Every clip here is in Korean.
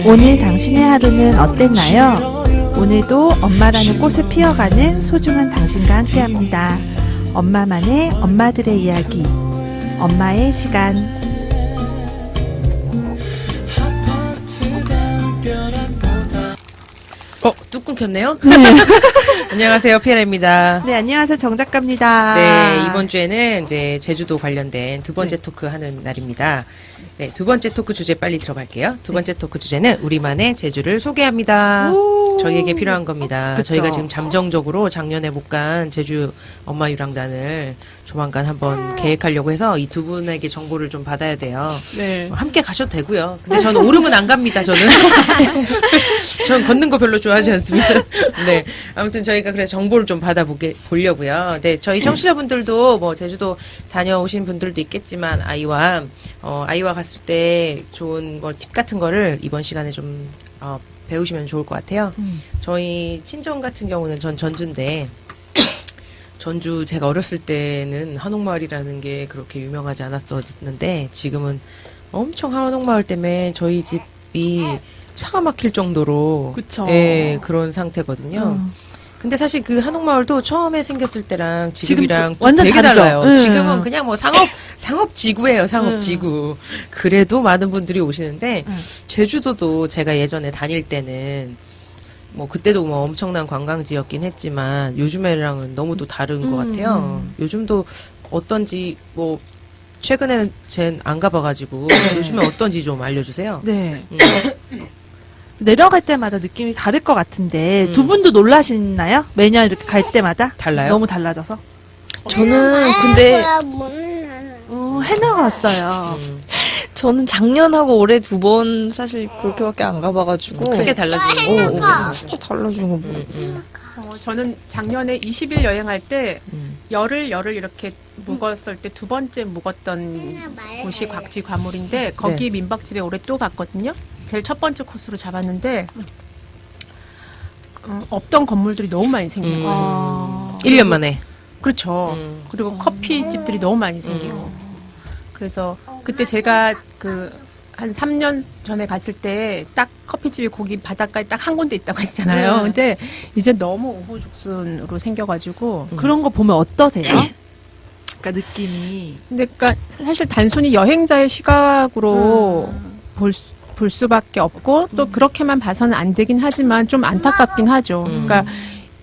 오늘 당신의 하루는 어땠나요? 오늘도 엄마라는 꽃을 피워가는 소중한 당신과 함께합니다. 엄마만의 엄마들의 이야기, 엄마의 시간. 뚝 끊겼네요? 안녕하세요, 피에라입니다. 네, 안녕하세요, 정 작가입니다. 네, 이번 주에는 이제 제주도 관련된 두 번째 토크 하는 날입니다. 네, 두 번째 토크 주제 빨리 들어갈게요. 두 번째 토크 주제는 우리만의 제주를 소개합니다. 저희에게 필요한 겁니다. 그쵸. 저희가 지금 잠정적으로 작년에 못 간 제주 엄마 유랑단을 조만간 한번 계획하려고 해서 이 두 분에게 정보를 좀 받아야 돼요. 네. 함께 가셔도 되고요. 근데 저는 오르면 안 갑니다, 저는. 저는 걷는 거 별로 좋아하지 않습니다. 네. 아무튼 저희가 그래서 정보를 좀 보려고요. 네. 저희 청취자분들도 뭐 제주도 다녀오신 분들도 있겠지만 아이와 갔을 때 좋은 뭐 팁 같은 거를 이번 시간에 좀, 배우시면 좋을 것 같아요. 저희 친정 같은 경우는 전 전주인데, 전주 제가 어렸을 때는 한옥마을이라는 게 그렇게 유명하지 않았었는데 지금은 엄청 한옥마을 때문에 저희 집이 차가 막힐 정도로 그쵸. 예, 그런 상태거든요. 근데 사실 그 한옥마을도 처음에 생겼을 때랑 지금이랑 또 완전 되게 다르죠. 달라요. 지금은 그냥 뭐 상업지구예요, 상업지구. 그래도 많은 분들이 오시는데 제주도도 제가 예전에 다닐 때는 뭐 그때도 뭐 엄청난 관광지였긴 했지만 요즘이랑은 너무 또 다른 것 같아요. 요즘도 어떤지 뭐 최근에는 쟨 안 가봐가지고 요즘에 어떤지 좀 알려주세요. 네. 내려갈 때마다 느낌이 다를 것 같은데 두 분도 놀라시나요? 매년 이렇게 갈 때마다? 달라요? 너무 달라져서? 저는 근데 해나가 왔어요. 저는 작년하고 올해 두 번 사실 그렇게밖에 안 가봐가지고 크게 달라지는 거. 달라지는 거 뭐. 저는 작년에 20일 여행할 때 열을 이렇게 묵었을 때 두 번째 묵었던 곳이 곽지 과물인데 거기 민박집에 올해 또 갔거든요. 제일 첫 번째 코스로 잡았는데 없던 건물들이 너무 많이 생긴 거예요. 1년 만에. 그렇죠. 그리고 커피집들이 너무 많이 생기고. 그래서 그때 제가 한 3년 전에 갔을 때 딱 커피집이 거기 바닷가에 딱 한 군데 있다고 했잖아요. 근데 이제 너무 오후죽순으로 생겨가지고. 그런 거 보면 어떠세요? 그러니까 느낌이. 근데 그러니까 사실 단순히 여행자의 시각으로 볼 수밖에 없고 또 그렇게만 봐서는 안 되긴 하지만 좀 안타깝긴 하죠. 그러니까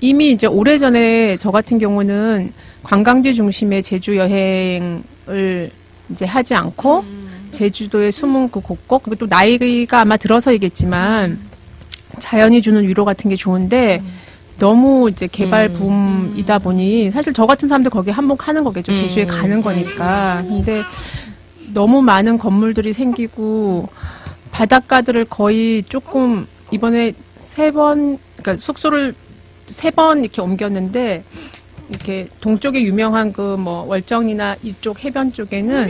이미 이제 오래전에 저 같은 경우는 관광지 중심의 제주 여행을 이제 하지 않고 제주도의 숨은 그 곳곳 그리고 또 나이가 아마 들어서이겠지만 자연이 주는 위로 같은 게 좋은데 너무 이제 개발 붐이다 보니 사실 저 같은 사람들 거기에 한몫하는 거겠죠. 제주에 가는 거니까. 근데 너무 많은 건물들이 생기고 바닷가들을 거의 조금 이번에 그러니까 숙소를 3번 이렇게 옮겼는데 이렇게 동쪽에 유명한 그 뭐 월정리나 이쪽 해변 쪽에는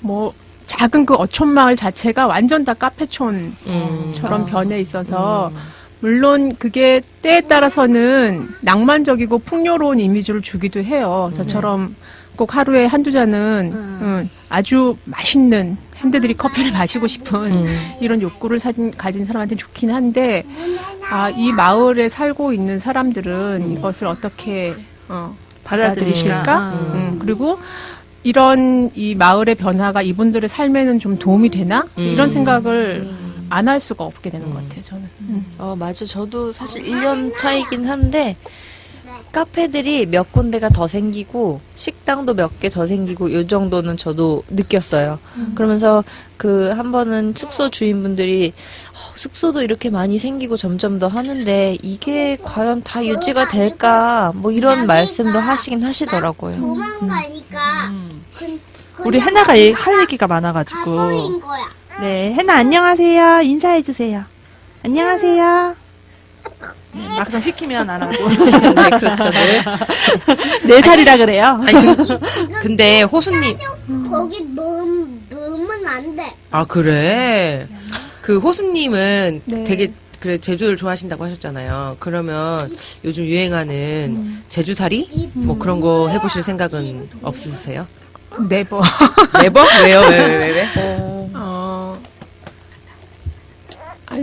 뭐 작은 그 어촌마을 자체가 완전 다 카페촌처럼 변해 있어서 물론 그게 때에 따라서는 낭만적이고 풍요로운 이미지를 주기도 해요. 저처럼 꼭 하루에 한두 잔은 아주 맛있는 핸드드립 커피를 마시고 싶은 이런 욕구를 가진 사람한테는 좋긴 한데 이 마을에 살고 있는 사람들은 이것을 어떻게 받아들이실까? 그리고 이런 이 마을의 변화가 이분들의 삶에는 좀 도움이 되나? 이런 생각을 안 할 수가 없게 되는 것 같아요, 저는. 맞아. 저도 사실 1년 차이긴 한데 카페들이 몇 군데가 더 생기고 식당도 몇 개 더 생기고 요 정도는 저도 느꼈어요. 그러면서 한 번은 숙소 주인분들이 숙소도 이렇게 많이 생기고 점점 더 하는데 이게 과연 다 유지가 될까 뭐 이런 말씀도 하시긴 하시더라고요. 도망가니까 우리 해나가 할 얘기가 많아가지고. 버린 거야. 네, 해나 안녕하세요. 인사해주세요. 안녕하세요. 네, 막상 시키면 안 하고. 네, 그렇죠. 네. 4살이라 그래요. 아니, 근데 호수님. 거기 넣으면 안 돼. 아, 그래? 그 호수님은 네. 되게 그래 제주를 좋아하신다고 하셨잖아요. 그러면 요즘 유행하는 제주살이 뭐 그런 거 해보실 생각은 없으세요? 네버. 네버? 왜요? 왜?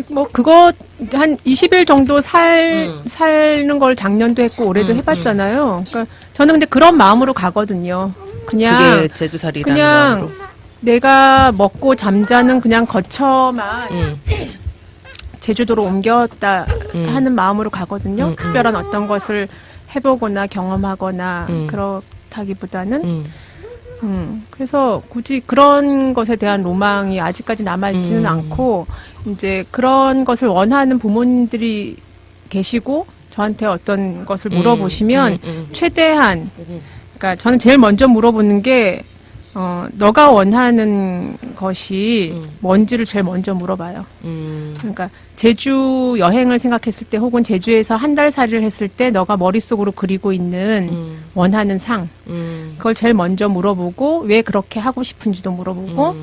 뭐 그거 한 20일 정도 사는 걸 작년도 했고 올해도 해봤잖아요. 그러니까 저는 근데 그런 마음으로 가거든요. 그냥 그게 제주살이라는 그냥 마음으로. 내가 먹고 잠자는 그냥 거처만 제주도로 옮겼다 하는 마음으로 가거든요. 특별한 어떤 것을 해보거나 경험하거나 그렇다기보다는 그래서 굳이 그런 것에 대한 로망이 아직까지 남아있지는 않고, 이제 그런 것을 원하는 부모님들이 계시고, 저한테 어떤 것을 물어보시면, 최대한, 그러니까 저는 제일 먼저 물어보는 게, 너가 원하는 것이 뭔지를 제일 먼저 물어봐요. 그러니까 제주 여행을 생각했을 때 혹은 제주에서 한 달 살이를 했을 때 너가 머릿속으로 그리고 있는 원하는 상 그걸 제일 먼저 물어보고 왜 그렇게 하고 싶은지도 물어보고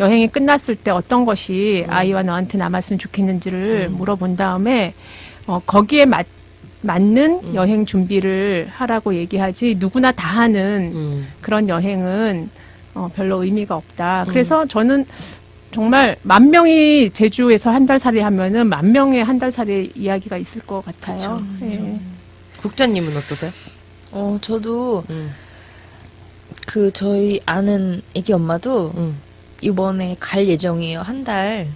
여행이 끝났을 때 어떤 것이 아이와 너한테 남았으면 좋겠는지를 물어본 다음에 거기에 맞는 여행 준비를 하라고 얘기하지 누구나 다 하는 그런 여행은 별로 의미가 없다. 그래서 저는 정말 10,000명이 제주에서 한 달 살이 하면은 10,000명의 한 달 살이 이야기가 있을 것 같아요. 예. 국자님은 어떠세요? 저도 저희 아는 애기 엄마도 이번에 갈 예정이에요. 한 달.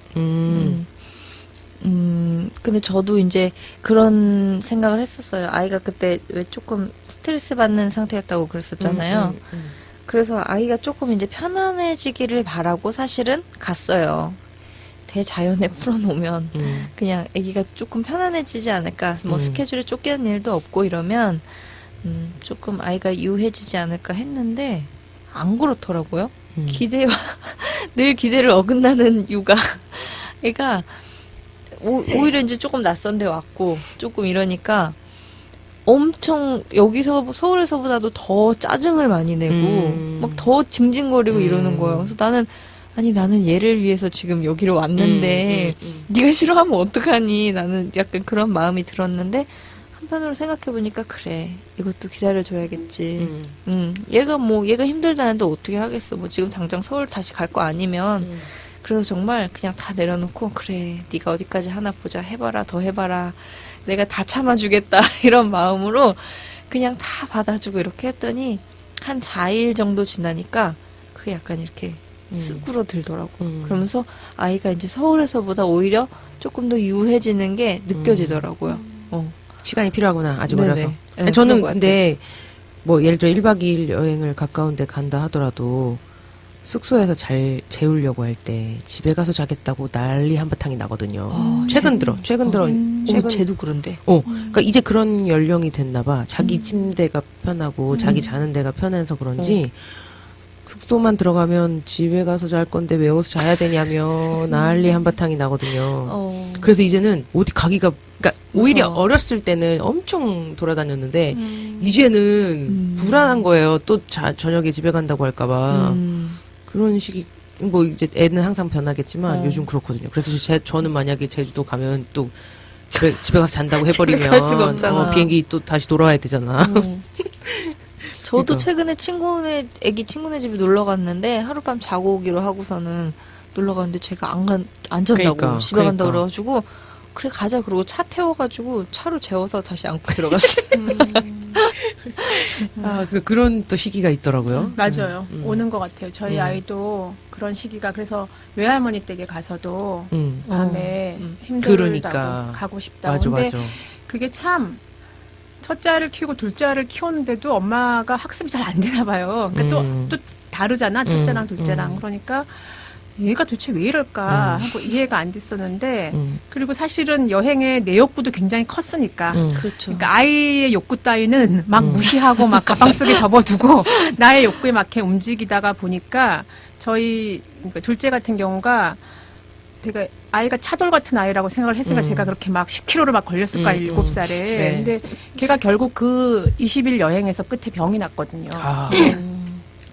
근데 저도 이제 그런 생각을 했었어요. 아이가 그때 왜 조금 스트레스 받는 상태였다고 그랬었잖아요. 그래서 아이가 조금 이제 편안해지기를 바라고 사실은 갔어요. 대자연에 풀어놓으면 그냥 아기가 조금 편안해지지 않을까. 뭐 스케줄에 쫓기는 일도 없고 이러면 조금 아이가 유해지지 않을까 했는데 안 그렇더라고요. 기대와 늘 기대를 어긋나는 육아. 애가 오히려 이제 조금 낯선 데 왔고 조금 이러니까 엄청 여기서 서울에서보다도 더 짜증을 많이 내고 막 더 징징거리고 이러는 거예요. 그래서 나는 얘를 위해서 지금 여기로 왔는데 네가 싫어하면 어떡하니? 나는 약간 그런 마음이 들었는데 한편으로 생각해 보니까 그래 이것도 기다려줘야겠지. 얘가 힘들다는데 어떻게 하겠어? 뭐 지금 당장 서울 다시 갈 거 아니면. 그래서 정말 그냥 다 내려놓고 그래 네가 어디까지 하나 보자 해봐라 더 해봐라 내가 다 참아주겠다 이런 마음으로 그냥 다 받아주고 이렇게 했더니 한 4일 정도 지나니까 그게 약간 이렇게 쓰그러들더라고. 그러면서 아이가 이제 서울에서보다 오히려 조금 더 유해지는 게 느껴지더라고요. 시간이 필요하구나. 아직 네네. 어려서. 네, 아니, 저는 그런 것 근데 뭐 예를 들어 1박 2일 여행을 가까운 데 간다 하더라도 숙소에서 잘 재우려고 할 때 집에 가서 자겠다고 난리 한바탕이 나거든요. 최근 들어. 쟤도 그런데. 그러니까 이제 그런 연령이 됐나 봐. 자기 침대가 편하고 자기 자는 데가 편해서 그런지 숙소만 들어가면 집에 가서 잘 건데 왜 여기서 자야 되냐며 난리 한바탕이 나거든요. 그래서 이제는 어디 가기가 그러니까 오히려 어렸을 때는 엄청 돌아다녔는데 이제는 불안한 거예요. 또 저녁에 집에 간다고 할까봐. 그런 식이 뭐 이제 애는 항상 변하겠지만 요즘 그렇거든요. 그래서 저는 만약에 제주도 가면 또 집에 가서 잔다고 해버리면 갈 수가 없잖아. 비행기 또 다시 돌아와야 되잖아. 저도 그러니까. 최근에 애기 친구네 집에 놀러 갔는데 하룻밤 자고 오기로 하고서는 놀러 갔는데 제가 안 잔다고 그러니까, 집에 간다 그러니까. 그래가지고 그래 가자 그러고 차 태워가지고 차로 재워서 다시 안고 들어갔어요. 그런 또 시기가 있더라고요. 맞아요. 오는 것 같아요. 저희 아이도 그런 시기가 그래서 외할머니 댁에 가서도 밤에 힘들다고 그러니까. 가고 싶다고. 맞아, 근데 맞아. 그게 참 첫째 아이를 키우고 둘째 아이를 키우는데도 엄마가 학습이 잘 안 되나 봐요. 그러니까 또 다르잖아. 첫째랑 둘째랑. 그러니까 얘가 도대체 왜 이럴까 하고 이해가 안 됐었는데 그리고 사실은 여행의 내 욕구도 굉장히 컸으니까 그렇죠. 그러니까 아이의 욕구 따위는 막 무시하고 막 가방 속에 접어두고 나의 욕구에 맞게 움직이다가 보니까 저희 그러니까 둘째 같은 경우가 되게 아이가 차돌 같은 아이라고 생각을 했으니까 제가 그렇게 막 10kg를 막 걸렸을 거야 7살에. 네. 근데 걔가 결국 그 20일 여행에서 끝에 병이 났거든요.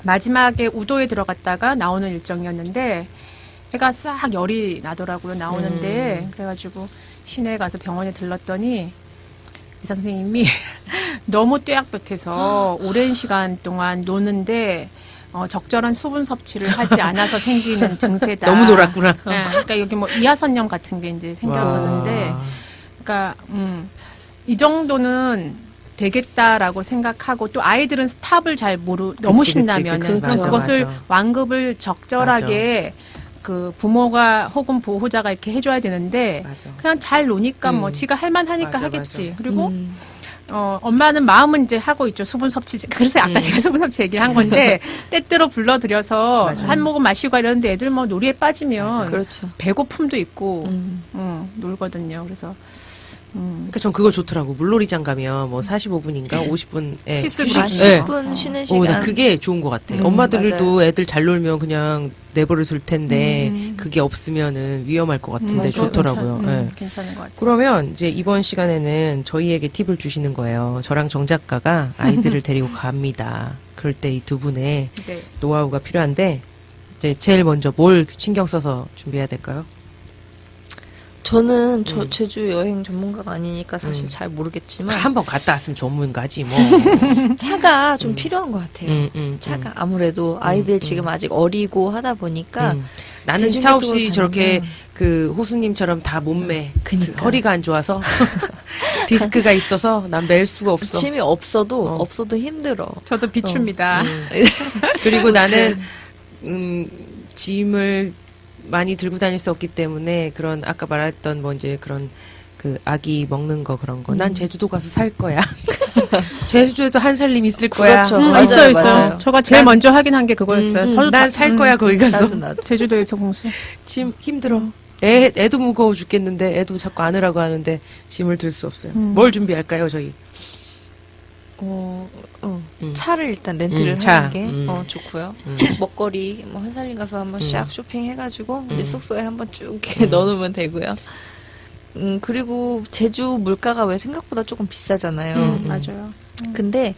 마지막에 우도에 들어갔다가 나오는 일정이었는데 애가 싹 열이 나더라고요. 나오는데 그래가지고 시내에 가서 병원에 들렀더니 의사 선생님이 너무 뙤약볕에서 오랜 시간 동안 노는데 적절한 수분 섭취를 하지 않아서 생기는 증세다. 너무 놀았구나. 네, 그러니까 여기 뭐 이하선염 같은 게 이제 생겼었는데, 와. 그러니까 이 정도는 되겠다라고 생각하고 또 아이들은 스탑을 잘 너무 그치, 신나면은 그치. 그럼 맞아, 그것을 맞아. 완급을 적절하게 그 부모가 혹은 보호자가 이렇게 해줘야 되는데 맞아. 그냥 잘 노니까 뭐 음. 지가 할만하니까 맞아, 하겠지. 맞아. 그리고 엄마는 마음은 이제 하고 있죠. 수분 섭취. 그래서 아까 제가 수분 섭취 얘기를 한 건데, 때때로 불러들여서 맞아. 한 모금 마시고 이러는데 애들 뭐 놀이에 빠지면 그렇죠. 배고픔도 있고, 놀거든요. 그래서, 그러니까 전 그거 좋더라고. 물놀이장 가면 뭐 45분인가 50분에 필수 아, 네. 10분 쉬는 나 시간. 그게 좋은 것 같아. 엄마들도 맞아요. 애들 잘 놀면 그냥 내버려둘 텐데 그게 없으면은 위험할 것 같은데 맞아요. 좋더라고요. 네. 괜찮은 것 같아요. 그러면 이제 이번 시간에는 저희에게 팁을 주시는 거예요. 저랑 정 작가가 아이들을 데리고 갑니다. 그럴 때 이 두 분의 네. 노하우가 필요한데 이제 제일 먼저 뭘 신경 써서 준비해야 될까요? 저는 제주 여행 전문가가 아니니까 사실 잘 모르겠지만 한번 갔다 왔으면 전문가지 뭐. 차가 좀 필요한 것 같아요. 차가 아무래도 아이들 지금 아직 어리고 하다 보니까 나는 차 대중교통으로 없이 저렇게 다니면 그 호수님처럼 다 몸매 그니까. 허리가 안 좋아서 디스크가 있어서 난 멜 수가 없어. 짐이 없어도 힘들어. 저도 비춥니다. 그리고 나는 짐을 많이 들고 다닐 수 없기 때문에 그런 아까 말했던 뭐 이제 그런 그 아기 먹는 거 그런 거 난 제주도 가서 살 거야. 제주도에도 한 살림 있을 거야. 그렇죠. 맞아요, 있어요. 맞아요. 제가 제일 먼저 하긴 한 게 그거였어요. 저도 난 살 거야 거기 가서. 나도. 제주도에서 공수. 짐 힘들어. 애도 무거워 죽겠는데 애도 자꾸 안으라고 하는데 짐을 들 수 없어요. 뭘 준비할까요 저희? 차를 일단 렌트를 차. 하는 게 좋고요. 먹거리 뭐 한살림 가서 한번 샥 쇼핑해가지고 이제 숙소에 한번 쭉 이렇게 넣어놓으면 되고요. 그리고 제주 물가가 왜 생각보다 조금 비싸잖아요. 맞아요. 근데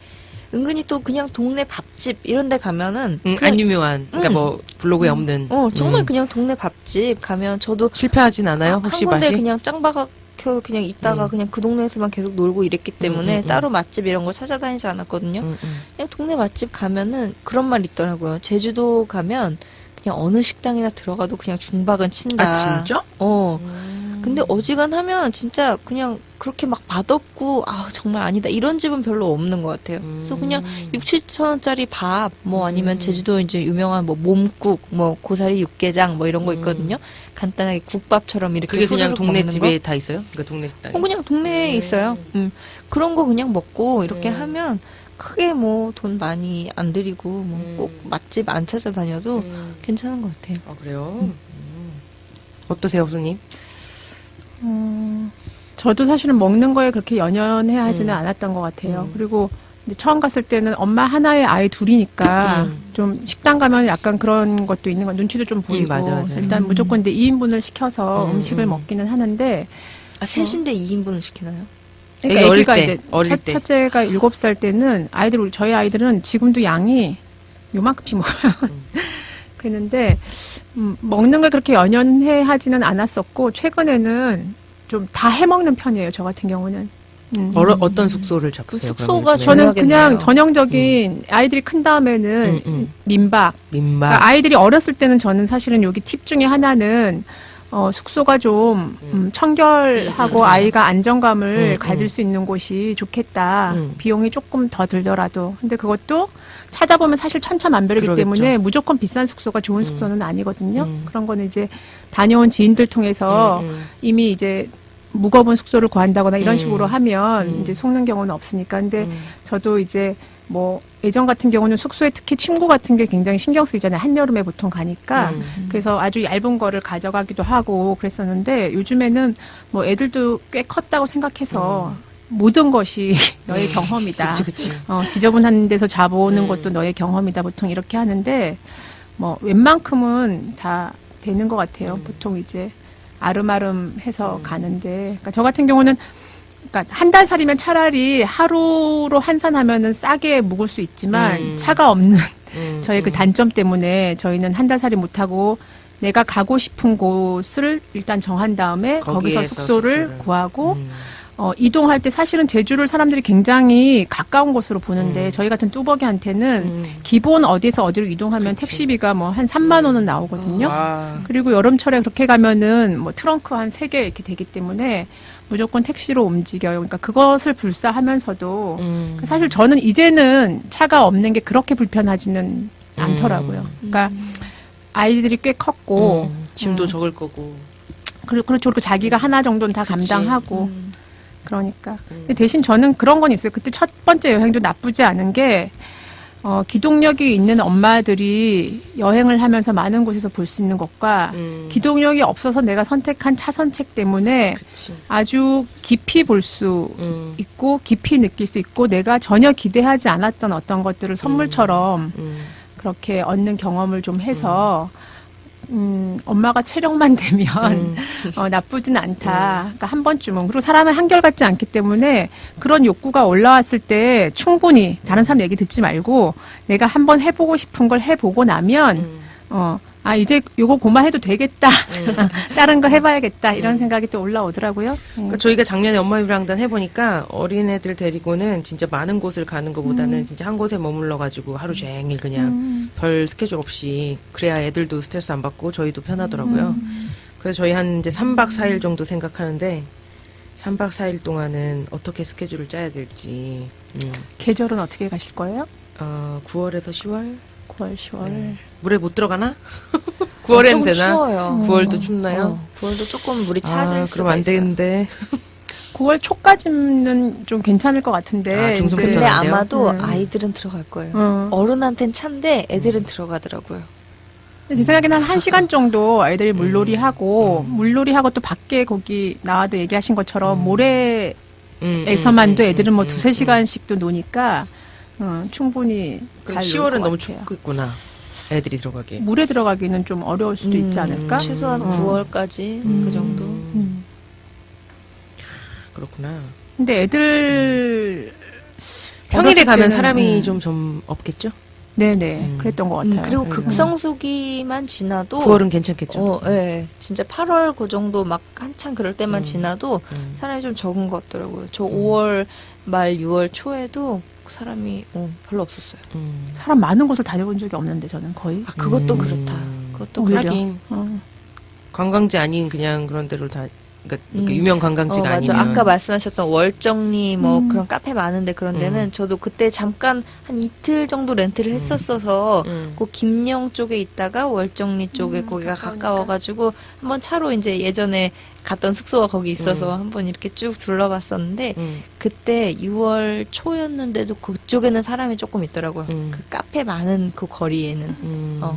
은근히 또 그냥 동네 밥집 이런 데 가면은 안 그냥 유명한 그러니까 뭐 블로그에 없는. 정말 그냥 동네 밥집 가면 저도 실패하진 않아요 혹시 한 군데 맛이? 그냥 짱박혀 그냥 있다가 그냥 그 동네에서만 계속 놀고 이랬기 때문에 따로 맛집 이런 거 찾아다니지 않았거든요. 그냥 동네 맛집 가면은 그런 말 있더라고요. 제주도 가면 그냥 어느 식당이나 들어가도 그냥 중박은 친다. 아 진짜? 근데 어지간하면 진짜 그냥 그렇게 막 맛없고 정말 아니다 이런 집은 별로 없는 것 같아요. 그래서 그냥 6, 7천 원짜리 밥 뭐 아니면 제주도 이제 유명한 뭐 몸국 뭐 고사리 육개장 뭐 이런 거 있거든요. 간단하게 국밥처럼 이렇게 그게 그냥 후루룩 동네 먹는 집에 거. 다 있어요? 그러니까 동네 식당에. 그냥 동네에 있어요. 그런 거 그냥 먹고 이렇게 하면 크게 뭐 돈 많이 안 들이고 뭐 꼭 맛집 안 찾아다녀도 괜찮은 것 같아요. 아 그래요? 어떠세요, 교수님? 저도 사실은 먹는 거에 그렇게 연연해 하지는 않았던 것 같아요. 그리고 이제 처음 갔을 때는 엄마 하나에 아이 둘이니까 좀 식당 가면 약간 그런 것도 있는 거 눈치도 좀 보이고 맞아. 일단 무조건 이제 2인분을 시켜서 음식을 먹기는 하는데 셋인데 2인분을 시키나요? 그러니까 애기 어릴 애기가 때, 이제 어릴 때. 첫째가 7살 때는 저희 아이들은 지금도 양이 요만큼씩 먹어요. 그랬는데 먹는 걸 그렇게 연연해 하지는 않았었고 최근에는 좀 다 해먹는 편이에요. 저 같은 경우는. 어떤 숙소를 잡으세요? 그 숙소가 그러면? 저는 중요하겠네요. 그냥 전형적인 아이들이 큰 다음에는 민박. 민박. 그러니까 아이들이 어렸을 때는 저는 사실은 여기 팁 중에 하나는 숙소가 좀 청결하고 그렇죠. 아이가 안정감을 가질 수 있는 곳이 좋겠다. 비용이 조금 더 들더라도. 근데 그것도 찾아보면 사실 천차만별이기 그러겠죠. 때문에 무조건 비싼 숙소가 좋은 숙소는 아니거든요. 그런 거는 이제 다녀온 지인들 통해서 이미 이제 묵어본 숙소를 구한다거나 이런 식으로 하면 이제 속는 경우는 없으니까. 근데 저도 이제 뭐 예전 같은 경우는 숙소에 특히 침구 같은 게 굉장히 신경 쓰이잖아요. 한여름에 보통 가니까. 그래서 아주 얇은 거를 가져가기도 하고 그랬었는데 요즘에는 뭐 애들도 꽤 컸다고 생각해서 모든 것이 너의 경험이다. 그치. 지저분한 데서 자보는 것도 너의 경험이다. 보통 이렇게 하는데 뭐 웬만큼은 다 되는 것 같아요. 보통 이제 아름아름 해서 가는데. 그러니까 저 같은 경우는 그러니까 한 달 살이면 차라리 하루로 환산하면은 싸게 묵을 수 있지만 차가 없는 저의 그 단점 때문에 저희는 한 달 살이 못하고 내가 가고 싶은 곳을 일단 정한 다음에 거기서 거기에서 숙소를 숙소를. 구하고 이동할 때 사실은 제주를 사람들이 굉장히 가까운 곳으로 보는데 저희 같은 뚜벅이한테는 기본 어디에서 어디로 이동하면 그치. 택시비가 뭐 한 3만 원은 나오거든요. 와. 그리고 여름철에 그렇게 가면은 뭐 트렁크 한 3개 이렇게 되기 때문에 무조건 택시로 움직여요. 그러니까 그것을 불사하면서도 사실 저는 이제는 차가 없는 게 그렇게 불편하지는 않더라고요. 그러니까 아이들이 꽤 컸고 짐도 적을 거고. 그리고 자기가 하나 정도는 다 그치. 감당하고 그러니까. 근데 대신 저는 그런 건 있어요. 그때 첫 번째 여행도 나쁘지 않은 게 기동력이 있는 엄마들이 여행을 하면서 많은 곳에서 볼 수 있는 것과 기동력이 없어서 내가 선택한 차선책 때문에 그치. 아주 깊이 볼 수 있고 깊이 느낄 수 있고 내가 전혀 기대하지 않았던 어떤 것들을 선물처럼 그렇게 얻는 경험을 좀 해서 엄마가 체력만 되면 나쁘진 않다. 그러니까 한 번쯤은. 그리고 사람은 한결같지 않기 때문에 그런 욕구가 올라왔을 때 충분히 다른 사람 얘기 듣지 말고 내가 한번 해보고 싶은 걸 해보고 나면 이제 요거 고마해도 되겠다. 다른 거 해봐야겠다. 이런 생각이 또 올라오더라고요. 그러니까 저희가 작년에 엄마 유랑단 해보니까 어린애들 데리고는 진짜 많은 곳을 가는 것보다는 진짜 한 곳에 머물러가지고 하루 종일 그냥 별 스케줄 없이 그래야 애들도 스트레스 안 받고 저희도 편하더라고요. 그래서 저희 한 이제 3박 4일 정도 생각하는데 3박 4일 동안은 어떻게 스케줄을 짜야 될지. 계절은 어떻게 가실 거예요? 9월에서 10월? 9월, 10월. 물에 못 들어가나? 9월엔 조금 되나? 추워요. 9월도 춥나요? 9월도 조금 물이 차질 수가 그럼 안 있어요. 되는데. 9월 초까지는 좀 괜찮을 것 같은데. 중순부터 근데 안 돼요? 아마도 아이들은 들어갈 거예요. 어른한텐 찬데 애들은 들어가더라고요. 제 생각에는 한 1시간 정도 아이들이 물놀이 하고, 물놀이하고 또 밖에 거기 나와도 얘기하신 것처럼 모래에서만도 애들은 뭐 2-3시간씩도 노니까, 충분히 잘 10월은 너무 춥고 춥겠구나. 애들이 들어가기. 물에 들어가기는 좀 어려울 수도 있지 않을까? 최소한 9월까지 그 정도. 그렇구나. 근데 애들 평일에 어렸을 가면 때는, 사람이 좀 없겠죠? 네네, 그랬던 것 같아요. 그리고 극성수기만 지나도 9월은 괜찮겠죠? 예. 진짜 8월 그 정도 막 한창 그럴 때만 지나도 사람이 좀 적은 것 같더라고요. 저 5월 말 6월 초에도 사람이 별로 없었어요. 사람 많은 곳을 다녀본 적이 없는데 저는 거의. 그것도 그렇다. 그것도 오히려. 그렇다. 하긴 어. 관광지 아닌 그냥 그런 데로 다 그러니까 유명 관광지가 맞아. 아니면 아까 말씀하셨던 월정리 뭐 그런 카페 많은데 그런 데는 저도 그때 잠깐 한 이틀 정도 렌트를 했었어서 그 김영 쪽에 있다가 월정리 쪽에 거기가 가까워가지고 한번 차로 이제 예전에 갔던 숙소가 거기 있어서 한번 이렇게 쭉 둘러봤었는데 그때 6월 초였는데도 그쪽에는 사람이 조금 있더라고요. 그 카페 많은 그 거리에는. 그러니까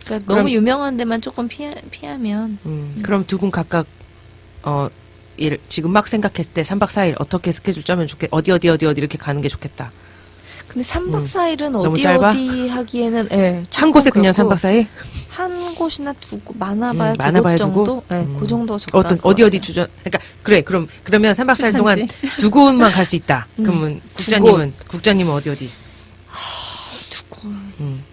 그럼- 너무 유명한 데만 조금 피하면. 그럼 두 분 각각 지금 막 생각했을 때 3박 4일 어떻게 스케줄 짜면 어디 이렇게 가는 게 좋겠다. 근데 3박 4일은 너무 어디 짧아? 어디 하기에는 예, 한 곳에 조금 그냥 그렇고 3박 4일? 한 곳이나 두 곳 많아봐야 두 많아봐야 곳 두 곳? 정도? 예, 그 정도 적당할 것 어디 같아요. 주전 그러니까 그러면 3박 4일 동안 추천지. 두 곳만 갈 수 있다. 그러면 국장님은 어디? 두 곳. 음.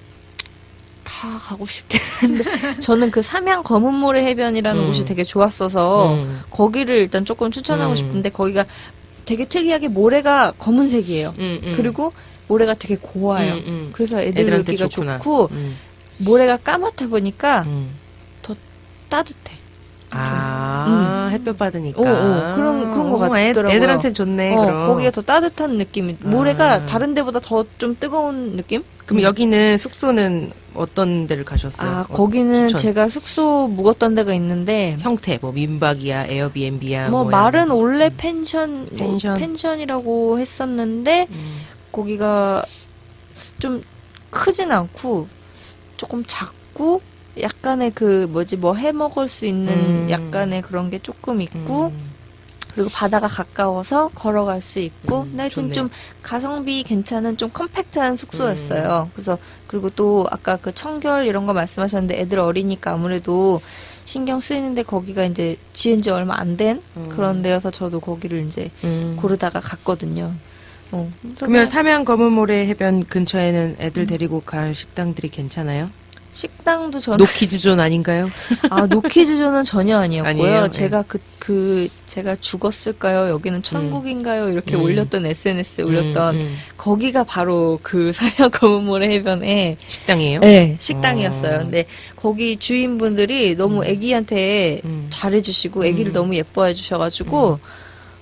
다 가고 싶긴 한데 저는 그 삼양 검은모래 해변이라는 곳이 되게 좋았어서 거기를 일단 조금 추천하고 싶은데 거기가 되게 특이하게 모래가 검은색이에요. 그리고 모래가 되게 고와요. 그래서 애들 애들한테 놀기가 좋구나. 좋고 모래가 까맣다 보니까 더 따뜻해. 햇볕 받으니까. 그런 것 같더라고요. 애들한테는 좋네. 그럼. 거기가 더 따뜻한 느낌이. 모래가 다른 데보다 더 좀 뜨거운 느낌? 그럼 여기는 숙소는 어떤 데를 가셨어요? 거기는 추천. 제가 숙소 묵었던 데가 있는데 형태 뭐 민박이야, 에어비앤비야. 뭐 뭐야. 말은 원래 펜션 펜션. 펜션이라고 했었는데 거기가 좀 크진 않고 조금 작고 약간의 뭐 해 먹을 수 있는 약간의 그런 게 조금 있고 그리고 바다가 가까워서 걸어갈 수 있고 하여튼 좋네. 좀 가성비 괜찮은 좀 컴팩트한 숙소였어요. 그래서 그리고 또 아까 그 청결 이런 거 말씀하셨는데 애들 어리니까 아무래도 신경 쓰이는데 거기가 이제 지은 지 얼마 안 된 그런 데여서 저도 거기를 이제 고르다가 갔거든요. 그래서 그러면 삼양 검은모래 해변 근처에는 애들 데리고 갈 식당들이 괜찮아요? 식당도 저는 노키즈존 아닌가요? 노키즈존은 전혀 아니었고요. 아니에요? 제가 제가 죽었을까요? 여기는 천국인가요? 이렇게 올렸던 SNS에 올렸던 거기가 바로 그 사냥 검은모래 해변에 식당이에요? 네, 식당이었어요. 근데 거기 주인분들이 너무 애기한테 잘해주시고 애기를 너무 예뻐해 주셔가지고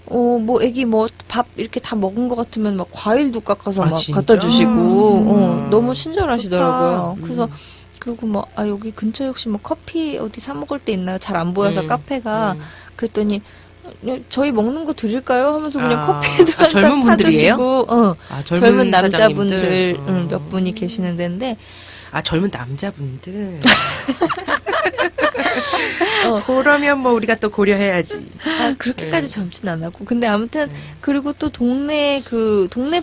뭐 애기 뭐 밥 이렇게 다 먹은 것 같으면 막 과일도 깎아서 막 진짜? 갖다 주시고 너무 친절하시더라고요. 좋다. 그래서 그리고 뭐 여기 근처에 혹시 뭐 커피 어디 사 먹을 때 있나요? 잘 안 보여서 카페가 그랬더니 저희 먹는 거 드릴까요? 하면서 그냥 커피도 한 젊은 잔 분들이에요? 타주시고 젊은 남자분들 사장님들? 몇 분이 계시는 데인데 젊은 남자분들. 그러면 뭐 우리가 또 고려해야지. 그렇게까지 젊진 않았고. 근데 아무튼, 그리고 또 동네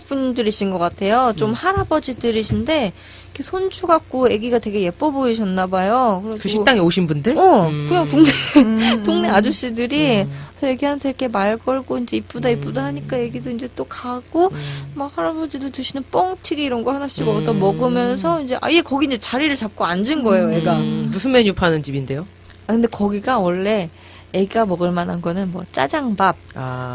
분들이신 것 같아요. 좀 할아버지들이신데, 이렇게 손주 갖고 아기가 되게 예뻐 보이셨나봐요. 그 식당에 오신 분들? 그냥 동네 아저씨들이 애기한테 이렇게 말 걸고 이제 이쁘다 하니까 애기도 이제 또 가고, 막 할아버지도 드시는 뻥튀기 이런 거 하나씩 얻어 먹으면서 이제 아예 거기 이제 자리를 잡고 앉은 거예요, 애가. 무슨 메뉴 파는 집인데요? 근데 거기가 원래 애가 먹을 만한 거는 뭐 짜장밥,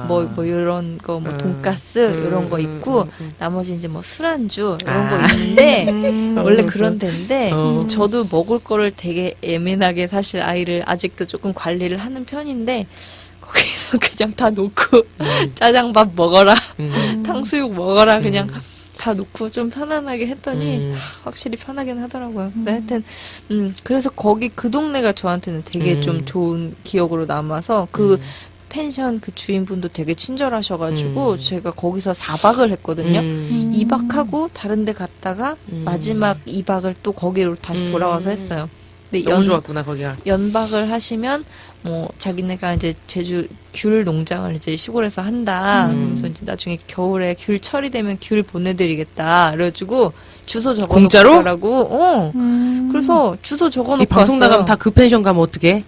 뭐 이런 거, 뭐 돈가스 이런 거 있고 나머지 이제 뭐 술안주 이런 거 있는데 원래 그런 데인데 저도 먹을 거를 되게 예민하게 사실 아이를 아직도 조금 관리를 하는 편인데 거기서 그냥 다 놓고 짜장밥 먹어라, 탕수육 먹어라 그냥 다 놓고 좀 편안하게 했더니 확실히 편하긴 하더라고요. 근데 하여튼 그래서 거기 그 동네가 저한테는 되게 좀 좋은 기억으로 남아서 그 펜션 그 주인분도 되게 친절하셔가지고 제가 거기서 4박을 했거든요. 2박하고 다른 데 갔다가 마지막 2박을 또 거기로 다시 돌아와서 했어요. 근데 너무 좋았구나 거기가. 연박을 하시면 뭐 자기네가 이제 제주 귤 농장을 이제 시골에서 한다. 그래서 이제 나중에 겨울에 귤철이 되면 귤 보내드리겠다. 그래가지고 주소 적어놓고 공짜로? 가라고. 그래서 주소 적어놓고 이 방송 왔어요. 나가면 다 그 펜션 가면 어떡해?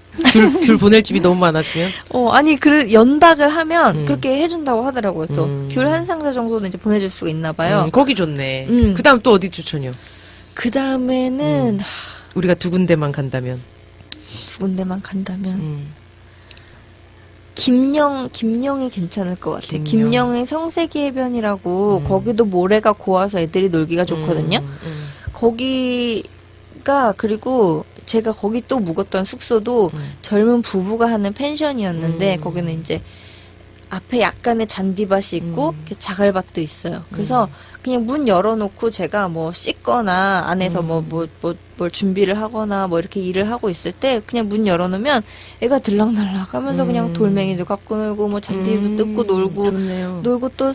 귤 보낼 집이 너무 많았으면. 아니 연박을 하면 그렇게 해준다고 하더라고요. 또 귤 한 상자 정도는 이제 보내줄 수가 있나 봐요. 거기 좋네. 그 다음 또 어디 추천이요? 그 다음에는 우리가 두 군데만 간다면. 두 군데만 간다면 김영이 괜찮을 것 같아요. 김영의 성세기 해변이라고 거기도 모래가 고와서 애들이 놀기가 좋거든요. 거기가 그리고 제가 거기 또 묵었던 숙소도 젊은 부부가 하는 펜션이었는데 거기는 이제 앞에 약간의 잔디밭이 있고 이렇게 자갈밭도 있어요. 그래서 그냥 문 열어놓고 제가 뭐 씻거나 안에서 뭘 준비를 하거나 뭐 이렇게 일을 하고 있을 때 그냥 문 열어놓으면 애가 들락날락 하면서 그냥 돌멩이도 갖고 놀고 뭐 잔디도 뜯고 놀고 또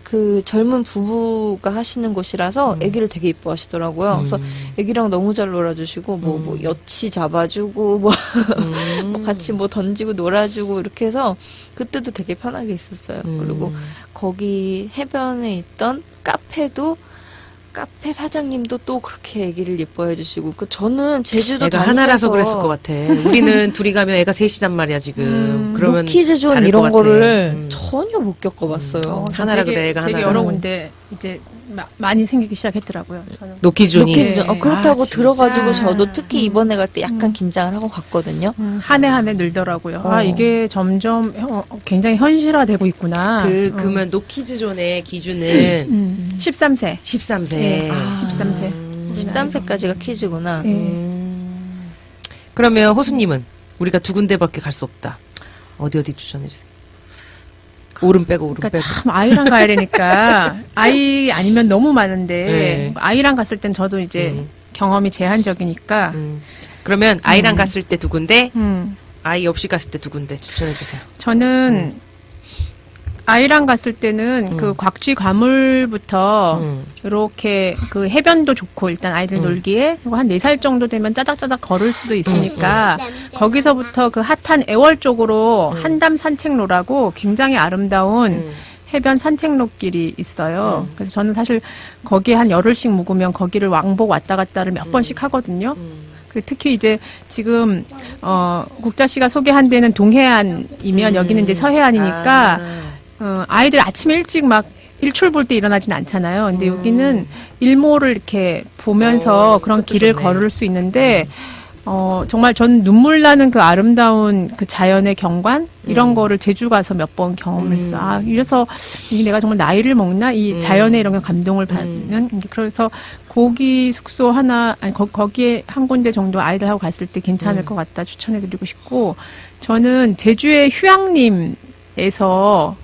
그 젊은 부부가 하시는 곳이라서 애기를 되게 이뻐하시더라고요. 그래서 애기랑 너무 잘 놀아주시고 뭐 여치 잡아주고 뭐 같이 뭐 던지고 놀아주고 이렇게 해서 그때도 되게 편하게 있었어요. 그리고 거기 해변에 있던 카페 사장님도 또 그렇게 애기를 예뻐해 주시고 저는 제주도 애가 다니면서 하나라서 그랬을 것 같아. 우리는 둘이 가면 애가 셋이란 말이야 지금. 그러면 노키즈존 다를 것 이런 같아. 거를 전혀 못 겪어봤어요. 하나라 그래 애가 되게 하나라. 여러 군데 이제 많이 생기기 시작했더라고요. 저는. 노키존이. 노키즈존. 그렇다고 진짜? 들어가지고 저도 특히 이번에 갈 때 약간 긴장을 하고 갔거든요. 한 해 늘더라고요. 이게 점점 굉장히 현실화되고 있구나. 그러면 노키즈존의 기준은 13세. 13세. 네. 13세. 13세까지가 키즈구나. 그러면 호수님은 우리가 두 군데밖에 갈 수 없다. 어디 추천해 주세요. 오름 빼고 오름 그러니까 빼고. 참 아이랑 가야 되니까 아이 아니면 너무 많은데 네. 아이랑 갔을 땐 저도 이제 경험이 제한적이니까 그러면 아이랑 갔을 때 두 군데, 음. 아이 없이 갔을 때 두 군데 추천해 주세요. 저는 아이랑 갔을 때는 그 곽쥐 과물부터 이렇게 그 해변도 좋고 일단 아이들 놀기에 그리고 한 4살 정도 되면 짜작짜작 걸을 수도 있으니까 거기서부터 그 핫한 애월 쪽으로 한담 산책로라고 굉장히 아름다운 해변 산책로길이 있어요. 그래서 저는 사실 거기에 한 열흘씩 묵으면 거기를 왕복 왔다 갔다를 몇 번씩 하거든요. 특히 이제 지금 국자 씨가 소개한 데는 동해안이면 여기는 이제 서해안이니까 아이들 아침에 일찍 막 일출 볼 때 일어나진 않잖아요. 근데 여기는 일몰을 이렇게 보면서 그런 그것도 길을 좋네. 걸을 수 있는데 정말 전 눈물 나는 그 아름다운 그 자연의 경관 이런 거를 제주 가서 몇 번 경험을 했어. 아, 이래서 이 내가 정말 나이를 먹나 이 자연의 이런 감동을 받는. 그래서 거기 숙소 하나 아니 거기에 한 군데 정도 아이들하고 갔을 때 괜찮을 것 같다 추천해드리고 싶고 저는 제주의 휴양림에서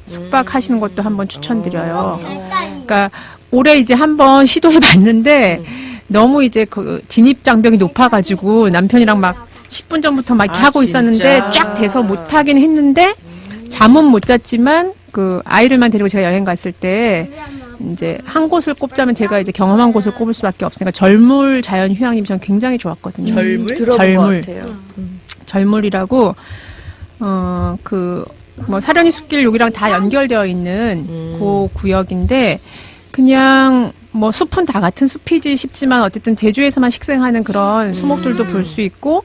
숙박하시는 것도 한번 추천드려요. 그러니까 올해 이제 한번 시도해봤는데. 너무 이제 그 진입 장벽이 높아가지고 남편이랑 막 10분 전부터 막 이렇게 하고 있었는데 쫙 돼서 못 하긴 했는데 잠은 못 잤지만 그 아이들만 데리고 제가 여행 갔을 때 이제 한 곳을 꼽자면 제가 이제 경험한 곳을 꼽을 수밖에 없으니까 절물 자연 휴양림이 저는 굉장히 좋았거든요. 절물? 들어본 절물. 것 같아요. 절물이라고 그 뭐 사려니 숲길 여기랑 다 연결되어 있는 그 구역인데 그냥 뭐 숲은 다 같은 숲이지 싶지만 어쨌든 제주에서만 식생하는 그런 수목들도 볼 수 있고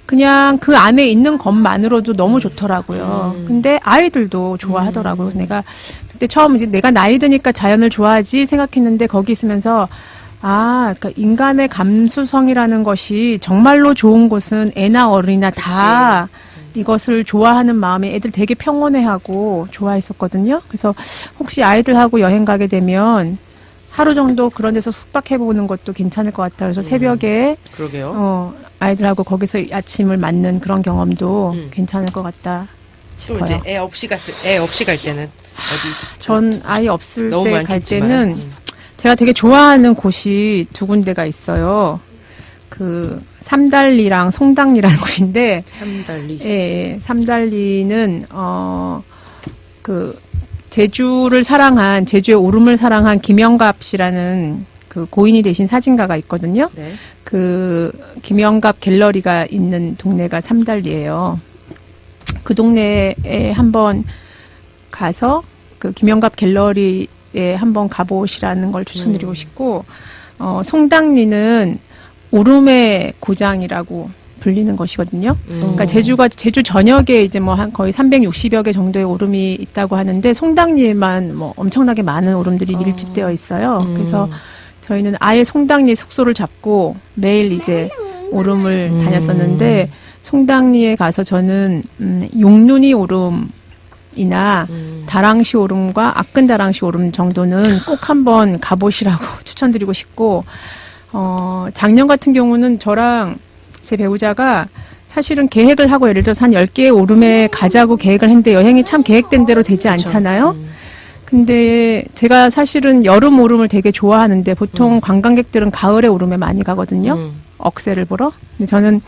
그냥 그 안에 있는 것만으로도 너무 좋더라고요. 근데 아이들도 좋아하더라고요. 그래서 내가 그때 처음 이제 내가 나이 드니까 자연을 좋아하지 생각했는데 거기 있으면서 그러니까 인간의 감수성이라는 것이 정말로 좋은 곳은 애나 어른이나 다 이것을 좋아하는 마음에 애들 되게 평온해하고 좋아했었거든요. 그래서 혹시 아이들하고 여행 가게 되면 하루 정도 그런 데서 숙박해보는 것도 괜찮을 것 같아요. 그래서 새벽에 그러게요. 아이들하고 거기서 아침을 맞는 그런 경험도 괜찮을 것 같다 또 싶어요. 이제 애 없이 갈 때는 어디? 전 아이 없을 너무 때 갈 많겠지만. 때는 제가 되게 좋아하는 곳이 두 군데가 있어요. 그 삼달리랑 송당리라는 곳인데 삼달리. 예, 삼달리는 그 제주를 사랑한 제주의 오름을 사랑한 김영갑 씨라는 그 고인이 되신 사진가가 있거든요. 네. 그 김영갑 갤러리가 있는 동네가 삼달리예요. 그 동네에 한번 가서 그 김영갑 갤러리에 한번 가보시라는 걸 추천드리고 싶고 송당리는 오름의 고장이라고 불리는 것이거든요. 그러니까 제주 전역에 이제 뭐 한 거의 360여 개 정도의 오름이 있다고 하는데 송당리에만 뭐 엄청나게 많은 오름들이 밀집되어 있어요. 그래서 저희는 아예 송당리 숙소를 잡고 매일 이제 오름을 다녔었는데 송당리에 가서 저는 용눈이 오름이나 다랑시 오름과 악근다랑시 오름 정도는 꼭 한번 가보시라고 추천드리고 싶고 작년 같은 경우는 저랑 제 배우자가 사실은 계획을 하고 예를 들어서 한 10개의 오름에 가자고 계획을 했는데 여행이 참 계획된 대로 되지 않잖아요. 근데 제가 사실은 여름 오름을 되게 좋아하는데 보통 관광객들은 가을에 오름에 많이 가거든요. 억새를 보러. 근데 저는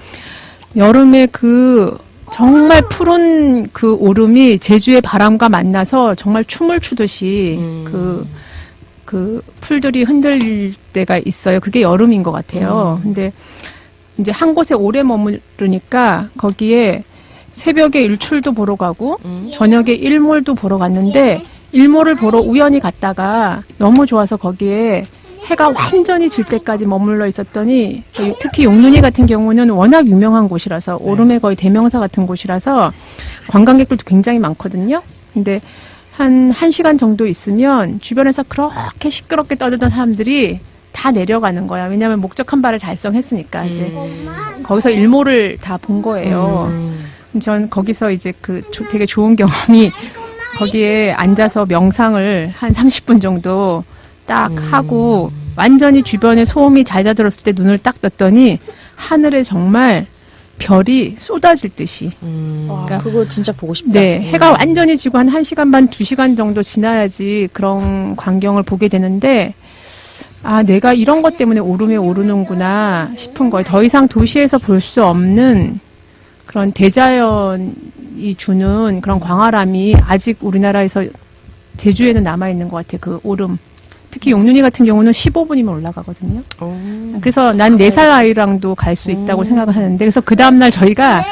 여름에 그 정말 푸른 그 오름이 제주의 바람과 만나서 정말 춤을 추듯이 그 풀들이 흔들릴 때가 있어요. 그게 여름인 것 같아요. 근데 이제 한 곳에 오래 머무르니까 거기에 새벽에 일출도 보러 가고 저녁에 일몰도 보러 갔는데 일몰을 보러 우연히 갔다가 너무 좋아서 거기에 해가 완전히 질 때까지 머물러 있었더니 특히 용눈이 같은 경우는 워낙 유명한 곳이라서 오름의 거의 대명사 같은 곳이라서 관광객들도 굉장히 많거든요. 근데 한 1시간 정도 있으면 주변에서 그렇게 시끄럽게 떠들던 사람들이 다 내려가는 거야. 왜냐하면 목적한 바를 달성했으니까 이제 거기서 일몰을 다 본 거예요. 전 거기서 이제 되게 좋은 경험이 거기에 앉아서 명상을 한 30분 정도 딱 하고 완전히 주변에 소음이 잦아들었을 때 눈을 딱 떴더니 하늘에 정말 별이 쏟아질 듯이. 그러니까 그거 진짜 보고 싶다. 네, 해가 완전히 지고 한 1시간 반, 2시간 정도 지나야지 그런 광경을 보게 되는데 내가 이런 것 때문에 오름에 오르는구나 싶은 거예요. 더 이상 도시에서 볼 수 없는 그런 대자연이 주는 그런 광활함이 아직 우리나라에서 제주에는 남아있는 것 같아요. 그 오름. 특히 용눈이 같은 경우는 15분이면 올라가거든요. 그래서 난 4살 아이랑도 갈 수 있다고 생각을 하는데 그래서 그 다음날 저희가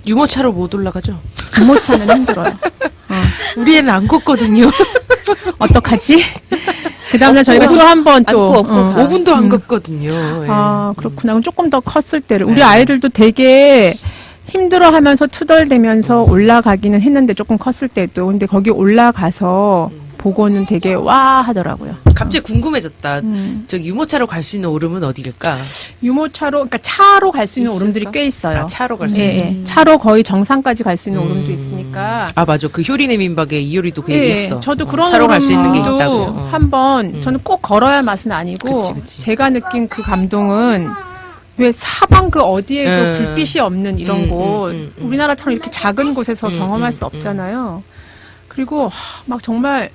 유모차로 못 올라가죠? 유모차는 힘들어요. 우리 애는 안 걷거든요. 어떡하지? 그 다음날 저희가 또 한 번 또 5분도 안 걷거든요. 그렇구나. 그럼 조금 더 컸을 때를 우리 아이들도 되게 힘들어하면서 투덜대면서 올라가기는 했는데 조금 컸을 때도 근데 거기 올라가서 보고는 되게 와 하더라고요. 갑자기 궁금해졌다. 음. 저기 유모차로 갈 수 있는 오름은 어디일까? 유모차로, 그러니까 차로 갈 수 있는 오름들이 꽤 있어요. 아, 차로 갈 수 예, 있는. 예. 차로 거의 정상까지 갈 수 있는 오름도 있으니까. 아, 맞아. 그 효리네 민박에 이효리도 그 예, 얘기했어. 저도 어, 그런 차로 갈 수 있는 게 오름도 있다고. 어. 한번 저는 꼭 걸어야 맛은 아니고 그치. 제가 느낀 그 감동은 왜 사방 그 어디에도 예. 불빛이 없는 이런 곳 우리나라처럼 이렇게 작은 곳에서 경험할 수 음. 없잖아요. 그리고 막 정말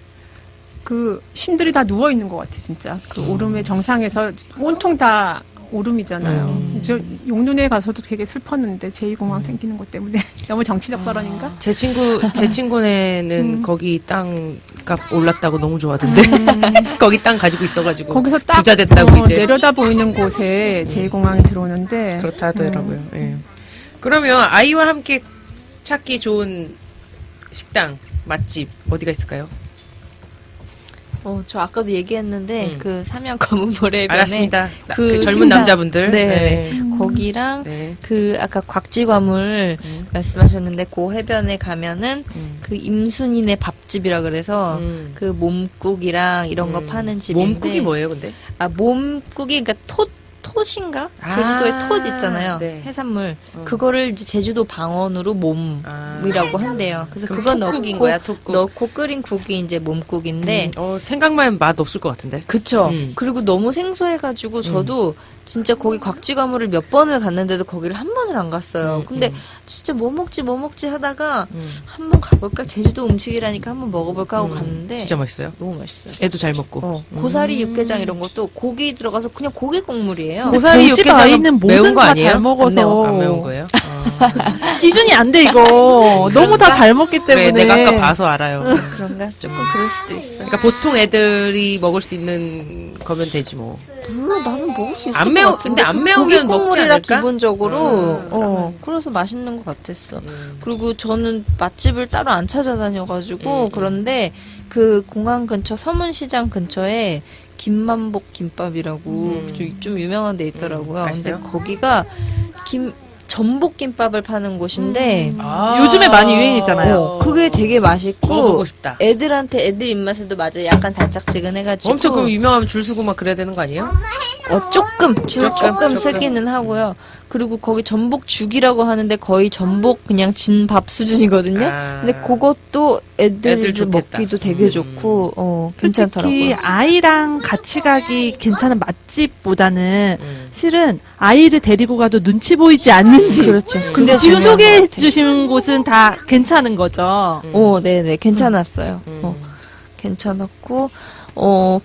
그 신들이 다 누워 있는 것 같아 진짜 그 오름의 정상에서 온통 다 오름이잖아요. 저 용눈에 가서도 되게 슬펐는데 제2공항 생기는 것 때문에 너무 정치적 발언인가? 제 친구네는 거기 땅값 올랐다고 너무 좋아하던데. 거기 땅 가지고 있어가지고. 거기서 딱 부자 됐다고 이제. 내려다 보이는 곳에 제2공항이 들어오는데 그렇다 하더라고요. 예. 그러면 아이와 함께 찾기 좋은 식당, 맛집, 어디가 있을까요? 저 아까도 얘기했는데, 음. 그 삼양 검은 모래변에. 알았습니다. 그 그 젊은 식당. 남자분들. 네. 거기랑, 네. 그 아까 곽지과물 말씀하셨는데, 그 해변에 가면은, 그 임순이네 밥집이라 그래서, 그 몸국이랑 이런 거 파는 집인데. 몸국이 뭐예요, 근데? 아, 몸국이, 그니까 톳인가? 제주도에 톳 있잖아요. 네. 해산물. 그거를 이제 제주도 방언으로 몸이라고 한대요. 그래서 그럼 그거 톡국인 넣고, 거야, 톡국. 넣고 끓인 국이 이제 몸국인데, 생각만 맛 없을 것 같은데. 그쵸. 음. 그리고 너무 생소해가지고 저도 진짜 거기 곽지과물을 몇 번을 갔는데도 거기를 한 번을 안 갔어요. 근데 진짜 뭐 먹지 하다가 한 번 가볼까? 제주도 음식이라니까 한 번 먹어볼까 하고 갔는데 진짜 맛있어요. 너무 맛있어요. 애도 잘 먹고. 고사리 육개장 이런 것도 고기 들어가서 그냥 고기 국물이에요. 고사리 집 육개장은 아이는 매운 뭐든 거 다 아니에요? 잘 먹어서 안 매운 거예요? 기준이 안 돼 이거. 너무 다 잘 먹기 그래, 때문에. 내가 아까 봐서 알아요. 그런가? 조금 그럴 수도 있어. 그러니까 보통 애들이 먹을 수 있는 거면 되지 뭐. 물론 나는 먹을 수 있을 안 것 매우- 같은데 근데 안 그 매우면 먹지 고기국물이라 않을까? 기본적으로 그래서 맛있는 것 같았어. 그리고 저는 맛집을 따로 안 찾아다녀가지고 그런데 그 공항 근처 서문시장 근처에 김만복 김밥이라고 좀 유명한 데 있더라고요. 근데 맛있어요? 거기가 전복 김밥을 파는 곳인데 요즘에 많이 유행이잖아요. 그게 되게 맛있고 먹어보고 싶다. 애들한테 애들 입맛에도 맞아요. 약간 달짝지근해가지고 엄청 그 유명하면 줄 서고 막 그래야 되는 거 아니에요? 조금 쓰기는 하고요. 그리고 거기 전복죽이라고 하는데 거의 전복 그냥 진밥 수준이거든요. 아. 근데 그것도 애들 애들 좋겠다. 먹기도 되게 좋고 괜찮더라고요. 솔직히 아이랑 같이 가기 괜찮은 맛집보다는 음. 실은 아이를 데리고 가도 눈치 보이지 않는 집. 그렇죠. 근데 지금 중요한 것 소개해 같아요. 주신 곳은 다 괜찮은 거죠. 네네 괜찮았어요. 괜찮았고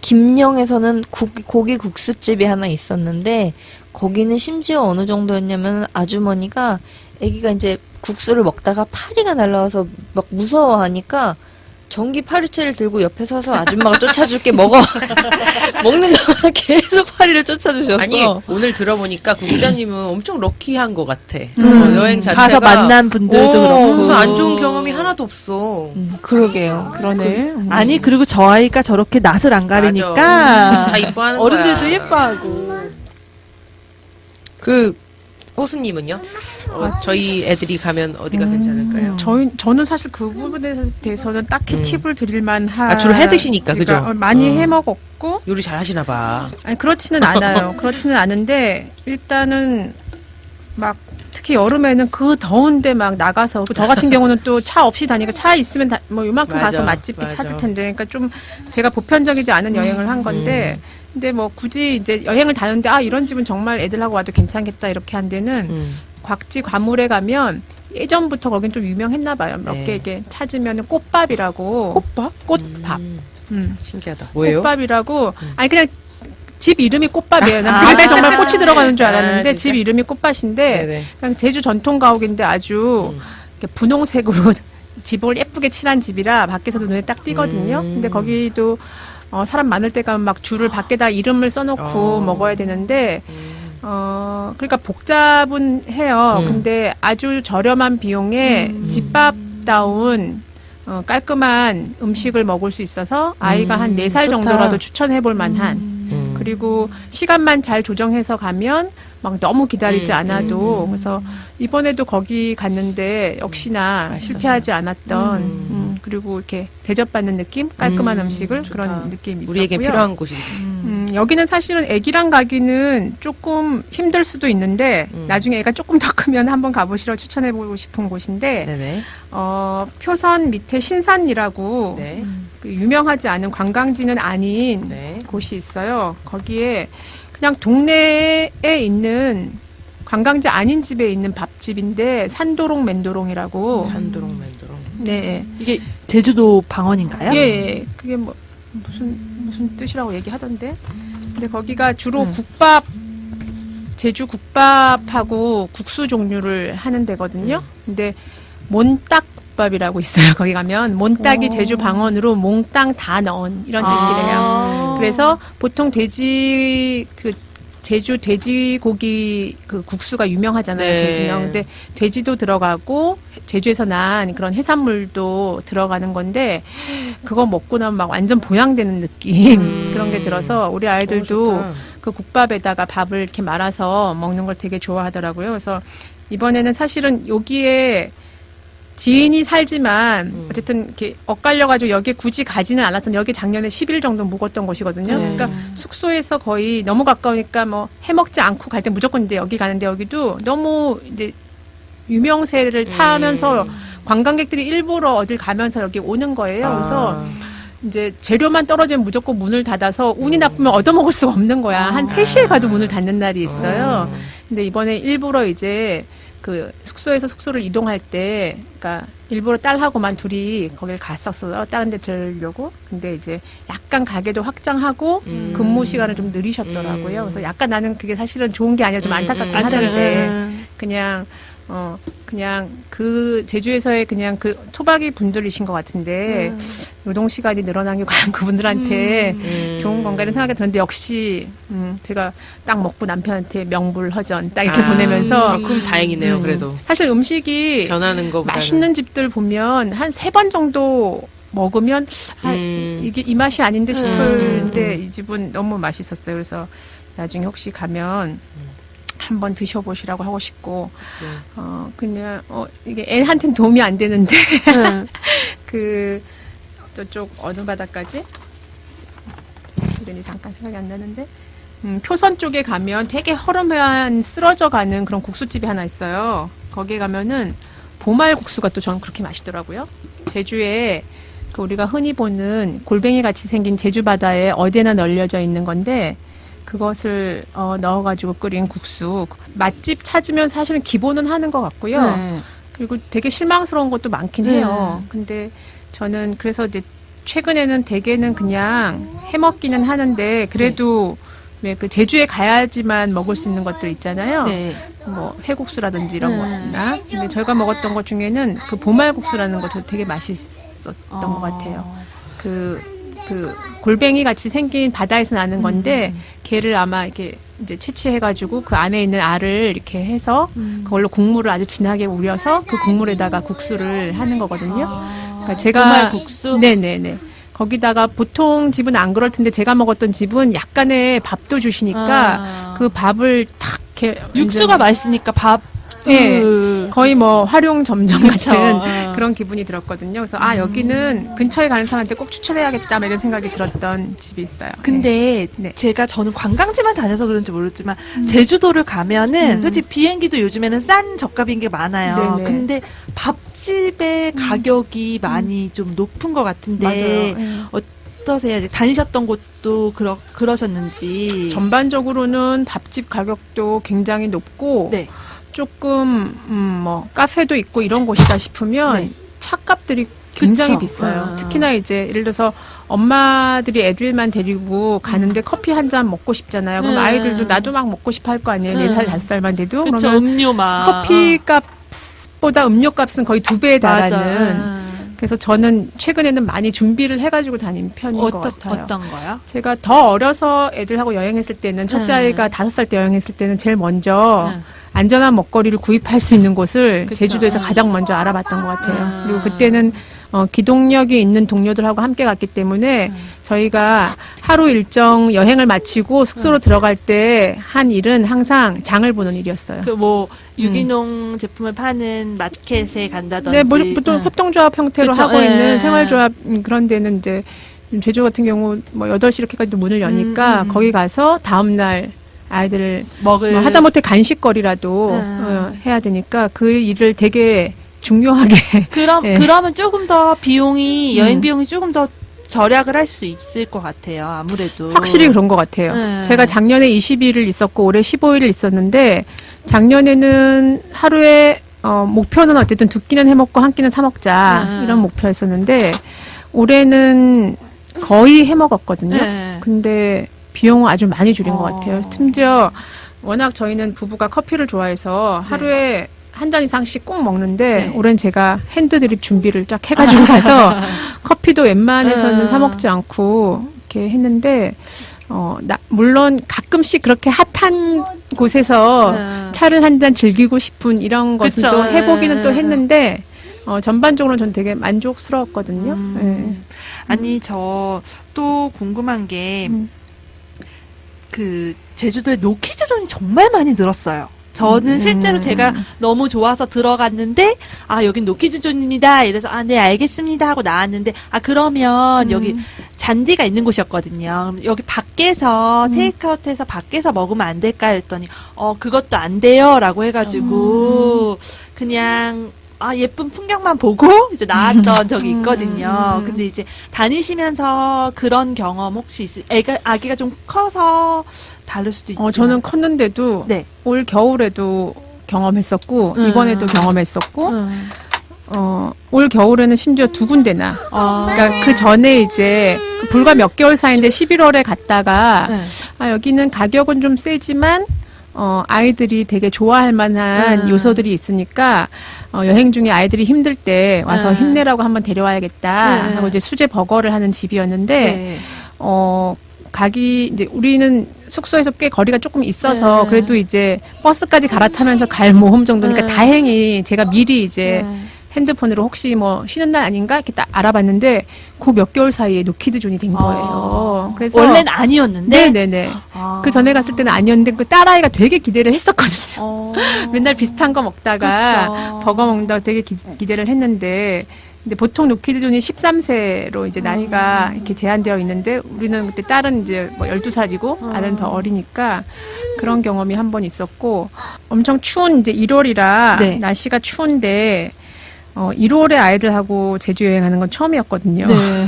김영에서는 고기 국수집이 하나 있었는데 거기는 심지어 어느 정도였냐면 아주머니가 아기가 이제 국수를 먹다가 파리가 날라와서 막 무서워하니까 전기 파리채를 들고 옆에 서서 아줌마가 쫓아줄게 먹어. 먹는 동안 계속 파리를 쫓아주셨어. 아니 오늘 들어보니까 국장님은 엄청 럭키한 것 같아. 여행 자체가 가서 만난 분들도 그렇고. 무슨 안 좋은 경험이 하나도 없어. 그러게요. 그러네. 아니 그리고 저 아이가 저렇게 낯을 안 가리니까 맞아. 다 이뻐하는 어른들도 거야. 예뻐하고. 그 호수님은요? 저희 애들이 가면 어디가 괜찮을까요? 저는 사실 그 부분에 대해서는 딱히 팁을 드릴 만한. 주로 해 드시니까, 그죠? 많이 해 먹었고. 요리 잘 하시나 봐. 아니, 그렇지는 않아요. 그렇지는 않은데, 일단은, 막, 특히 여름에는 그 더운데 막 나가서, 저 같은 경우는 또 차 없이 다니까 차 있으면 뭐 요만큼 맞아, 가서 맛집도 맞아. 찾을 텐데, 그러니까 좀 제가 보편적이지 않은 여행을 한 건데, 근데 뭐 굳이 이제 여행을 다녔는데, 이런 집은 정말 애들하고 와도 괜찮겠다, 이렇게 한 데는, 곽지 과물에 가면, 예전부터 거긴 좀 유명했나 봐요. 몇 네. 개 이렇게 찾으면 꽃밥이라고. 꽃밥? 신기하다. 뭐예요? 꽃밥이라고. 아니, 그냥 집 이름이 꽃밥이에요. 난 밥에 정말 꽃이 들어가는 줄 알았는데, 아, 진짜? 집 이름이 꽃밭인데, 네네. 그냥 제주 전통 가옥인데 아주 이렇게 분홍색으로 집을 예쁘게 칠한 집이라 밖에서도 눈에 딱 띄거든요. 근데 거기도 사람 많을 때 가면 막 줄을 밖에다 이름을 써놓고 먹어야 되는데, 그러니까 복잡은 해요. 근데 아주 저렴한 비용에 집밥다운 깔끔한 음식을 먹을 수 있어서 아이가 한 4살 좋다. 정도라도 추천해 볼 만한. 그리고 시간만 잘 조정해서 가면 막 너무 기다리지 않아도 그래서 이번에도 거기 갔는데 역시나 실패하지 않았던 그리고 이렇게 대접받는 느낌, 깔끔한 음식을 좋다. 그런 느낌이 있었고요. 우리에게 필요한 곳이. 여기는 사실은 애기랑 가기는 조금 힘들 수도 있는데 나중에 애가 조금 더 크면 한번 가보시라고 추천해보고 싶은 곳인데 네네. 표선 밑에 신산이라고 네. 그 유명하지 않은 관광지는 아닌 네. 곳이 있어요. 거기에 그냥 동네에 있는 관광지 아닌 집에 있는 밥집인데 산도롱 맨도롱이라고. 산도롱 맨도롱. 네. 이게 제주도 방언인가요? 예, 예. 그게 뭐 무슨 뜻이라고 얘기하던데. 근데 거기가 주로 국밥 제주 국밥하고 국수 종류를 하는 데거든요. 근데 몬딱 국밥이라고 있어요. 거기 가면 몬딱이 제주 방언으로 몽땅 다 넣은 이런 뜻이래요. 그래서 보통 제주 돼지고기 그 국수가 유명하잖아요. 네. 돼지는. 근데 돼지도 들어가고 제주에서 난 그런 해산물도 들어가는 건데 그거 먹고 나면 막 완전 보양되는 느낌 그런 게 들어서 우리 아이들도 좋다. 그 국밥에다가 밥을 이렇게 말아서 먹는 걸 되게 좋아하더라고요. 그래서 이번에는 사실은 여기에 지인이 살지만 어쨌든 이렇게 엇갈려가지고 여기에 굳이 가지는 않았었는데 여기 작년에 10일 정도 묵었던 곳이거든요. 네. 그러니까 숙소에서 거의 너무 가까우니까 뭐 해먹지 않고 갈 때 무조건 이제 여기 가는데 여기도 너무 이제 유명세를 타면서 관광객들이 일부러 어딜 가면서 여기 오는 거예요. 그래서 이제 재료만 떨어지면 무조건 문을 닫아서 운이 나쁘면 얻어먹을 수가 없는 거야. 한 3시에 가도 문을 닫는 날이 있어요. 근데 이번에 일부러 이제 그 숙소에서 숙소를 이동할 때, 그러니까 일부러 딸하고만 둘이 거길 갔었어요. 다른 데 들으려고. 근데 이제 약간 가게도 확장하고 근무 시간을 좀 늘리셨더라고요. 그래서 약간 나는 그게 사실은 좋은 게 아니라 좀 안타깝긴 하던데 그냥 그 제주에서의 그냥 그 토박이 분들이신 것 같은데 노동 시간이 늘어난 게 과연 그분들한테 좋은 건가 이런 생각이 드는데 역시 제가 딱 먹고 남편한테 명불허전 딱 이렇게 보내면서 그럼 다행이네요. 그래도 사실 음식이 변하는 거 맛있는 집들 보면 한 3번 정도 먹으면 이게 이 맛이 아닌데 싶은데 이 집은 너무 맛있었어요. 그래서 나중에 혹시 가면 한번 드셔보시라고 하고 싶고, 이게 애한테는 도움이 안 되는데, 저쪽 어느 바다까지? 이름이 잠깐 생각이 안 나는데, 표선 쪽에 가면 되게 허름한 쓰러져 가는 그런 국수집이 하나 있어요. 거기에 가면은 보말 국수가 또 저는 그렇게 맛있더라고요. 제주에 그 우리가 흔히 보는 골뱅이 같이 생긴 제주 바다에 어디에나 널려져 있는 건데, 그것을 넣어가지고 끓인 국수. 맛집 찾으면 사실은 기본은 하는 것 같고요. 네. 그리고 되게 실망스러운 것도 많긴 해요. 근데 저는 그래서 이제 최근에는 대개는 그냥 해먹기는 하는데 그래도 왜 그 제주에 가야지만 먹을 수 있는 것들 있잖아요. 네. 뭐 회국수라든지 이런 거나. 근데 저희가 먹었던 것 중에는 그 보말국수라는 것도 되게 맛있었던 것 같아요. 그 골뱅이 같이 생긴 바다에서 나는 건데 걔를 아마 이렇게 이제 채취해가지고 그 안에 있는 알을 이렇게 해서 그걸로 국물을 아주 진하게 우려서 그 국물에다가 국수를 하는 거거든요. 그러니까 제가 보말 국수? 네네네. 거기다가 보통 집은 안 그럴 텐데 제가 먹었던 집은 약간의 밥도 주시니까 그 밥을 탁 이렇게 육수가 완전 맛있으니까 밥. 예. 거의 뭐 활용 점정 그쵸. 같은 그런 기분이 들었거든요. 그래서 여기는 근처에 가는 사람한테 꼭 추천해야겠다 이런 생각이 들었던 집이 있어요. 근데 네. 저는 관광지만 다녀서 그런지 모르지만 제주도를 가면은 솔직히 비행기도 요즘에는 싼 저가 비행기가 많아요. 네네. 근데 밥집의 가격이 많이 좀 높은 것 같은데 맞아요. 어떠세요? 다니셨던 곳도 그러셨는지. 전반적으로는 밥집 가격도 굉장히 높고 네. 조금 뭐 카페도 있고 이런 곳이다 싶으면 네. 차값들이 굉장히 그쵸. 비싸요. 특히나 이제 예를 들어서 엄마들이 애들만 데리고 가는데 커피 한 잔 먹고 싶잖아요. 그럼 아이들도 나도 막 먹고 싶어 할 거 아니에요. 4살, 5살만 돼도. 그쵸, 그러면 음료 막. 커피 값보다 음료 값은 거의 2배에 달하는. 맞아. 그래서 저는 최근에는 많이 준비를 해가지고 다닌 편인 것 같아요. 어떤 거요? 제가 더 어려서 애들하고 여행했을 때는 첫째 아이가 5살 때 여행했을 때는 제일 먼저 안전한 먹거리를 구입할 수 있는 곳을 그쵸. 제주도에서 가장 먼저 알아봤던 것 같아요. 그리고 그때는 기동력이 있는 동료들하고 함께 갔기 때문에 저희가 하루 일정 여행을 마치고 숙소로 들어갈 때 한 일은 항상 장을 보는 일이었어요. 그 뭐 유기농 제품을 파는 마켓에 간다든지. 네, 뭐 보통 협동조합 형태로 그쵸, 하고 있는 예. 생활조합 그런 데는 이제 제주 같은 경우 뭐 8시 이렇게까지 문을 여니까 거기 가서 다음날 아이들을 먹을 뭐 하다못해 간식거리라도 해야 되니까 그 일을 되게 중요하게 예. 그러면 조금 더 비용이 여행 비용이 조금 더 절약을 할 수 있을 것 같아요. 아무래도 확실히 그런 것 같아요. 네. 제가 작년에 20일을 있었고 올해 15일을 있었는데 작년에는 하루에 목표는 어쨌든 2끼는 해먹고 1끼는 사 먹자 이런 목표였었는데 올해는 거의 해먹었거든요. 네. 근데 비용은 아주 많이 줄인 것 같아요. 심지어 워낙 저희는 부부가 커피를 좋아해서 하루에 한 잔 이상씩 꼭 먹는데 올해는 제가 핸드드립 준비를 쫙 해가지고 가서 커피도 웬만해서는 사 먹지 않고 이렇게 했는데 물론 가끔씩 그렇게 핫한 곳에서 차를 한 잔 즐기고 싶은 이런 것은 그쵸. 또 해보기는 또 했는데 전반적으로는 전 되게 만족스러웠거든요. 네. 아니 저 또 궁금한 게 그 제주도에 노키즈존이 정말 많이 늘었어요. 저는 실제로 제가 너무 좋아서 들어갔는데 여긴 노키즈존입니다. 이래서 네 알겠습니다 하고 나왔는데 그러면 여기 잔디가 있는 곳이었거든요. 그럼 여기 밖에서 테이크아웃해서 밖에서 먹으면 안 될까 했더니 그것도 안 돼요라고 해가지고 그냥 예쁜 풍경만 보고 이제 나왔던 적이 있거든요. 근데 이제 다니시면서 그런 경험 혹시 아기가 좀 커서 다를 수도 있죠. 저는 컸는데도 네. 올 겨울에도 경험했었고 이번에도 경험했었고 올 겨울에는 심지어 2군데나 그러니까 그 전에 이제 불과 몇 개월 사이인데 11월에 갔다가 여기는 가격은 좀 세지만 아이들이 되게 좋아할 만한 요소들이 있으니까 여행 중에 아이들이 힘들 때 와서 힘내라고 한번 데려와야겠다 하고 이제 수제 버거를 하는 집이었는데 이제 우리는 숙소에서 꽤 거리가 조금 있어서 그래도 이제 버스까지 갈아타면서 갈 모험 정도니까 다행히 제가 미리 이제 핸드폰으로 혹시 뭐 쉬는 날 아닌가 이렇게 딱 알아봤는데 그 몇 개월 사이에 노키드존이 된 거예요. 그래서 원래는 아니었는데. 네네네. 그 전에 갔을 때는 아니었는데 그 딸아이가 되게 기대를 했었거든요. 맨날 비슷한 거 먹다가 그쵸. 버거 먹는다고 되게 기대를 했는데 근데 보통 노키드존이 13세로 이제 나이가 이렇게 제한되어 있는데 우리는 그때 딸은 이제 뭐 12살이고 아들은 더 어리니까 그런 경험이 한 번 있었고 엄청 추운 이제 1월이라 네. 날씨가 추운데 1월에 아이들하고 제주 여행하는 건 처음이었거든요. 네.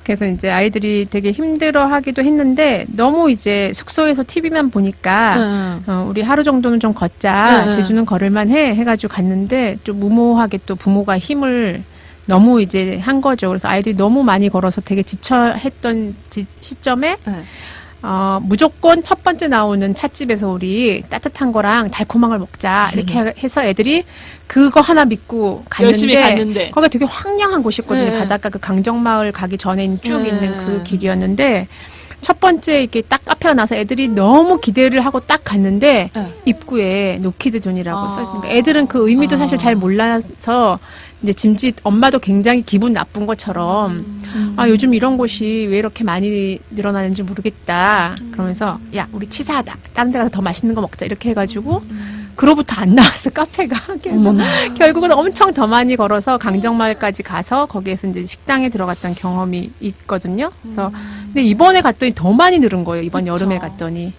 그래서 이제 아이들이 되게 힘들어하기도 했는데 너무 이제 숙소에서 TV만 보니까 우리 하루 정도는 좀 걷자. 제주는 걸을만 해가지고 갔는데 좀 무모하게 또 부모가 힘을 너무 이제 한 거죠. 그래서 아이들이 너무 많이 걸어서 되게 지쳐했던 시점에 무조건 첫 번째 나오는 찻집에서 우리 따뜻한 거랑 달콤한 걸 먹자. 이렇게 해서 애들이 그거 하나 믿고 열심히 갔는데. 거기가 되게 황량한 곳이었거든요. 바닷가 그 강정마을 가기 전에 쭉 있는 그 길이었는데 첫 번째 이렇게 딱 카페가 나서 애들이 너무 기대를 하고 딱 갔는데 입구에 노키드존이라고 써 있으니까 애들은 그 의미도 사실 잘 몰라서 이제 짐짓 엄마도 굉장히 기분 나쁜 것처럼 요즘 이런 곳이 왜 이렇게 많이 늘어나는지 모르겠다. 그러면서 야 우리 치사하다. 다른 데 가서 더 맛있는 거 먹자. 이렇게 해가지고 그로부터 안 나왔어 카페가. 그래서 결국은 엄청 더 많이 걸어서 강정마을까지 가서 거기에서 이제 식당에 들어갔던 경험이 있거든요. 그래서 근데 이번에 갔더니 더 많이 늘은 거예요. 이번 여름에 갔더니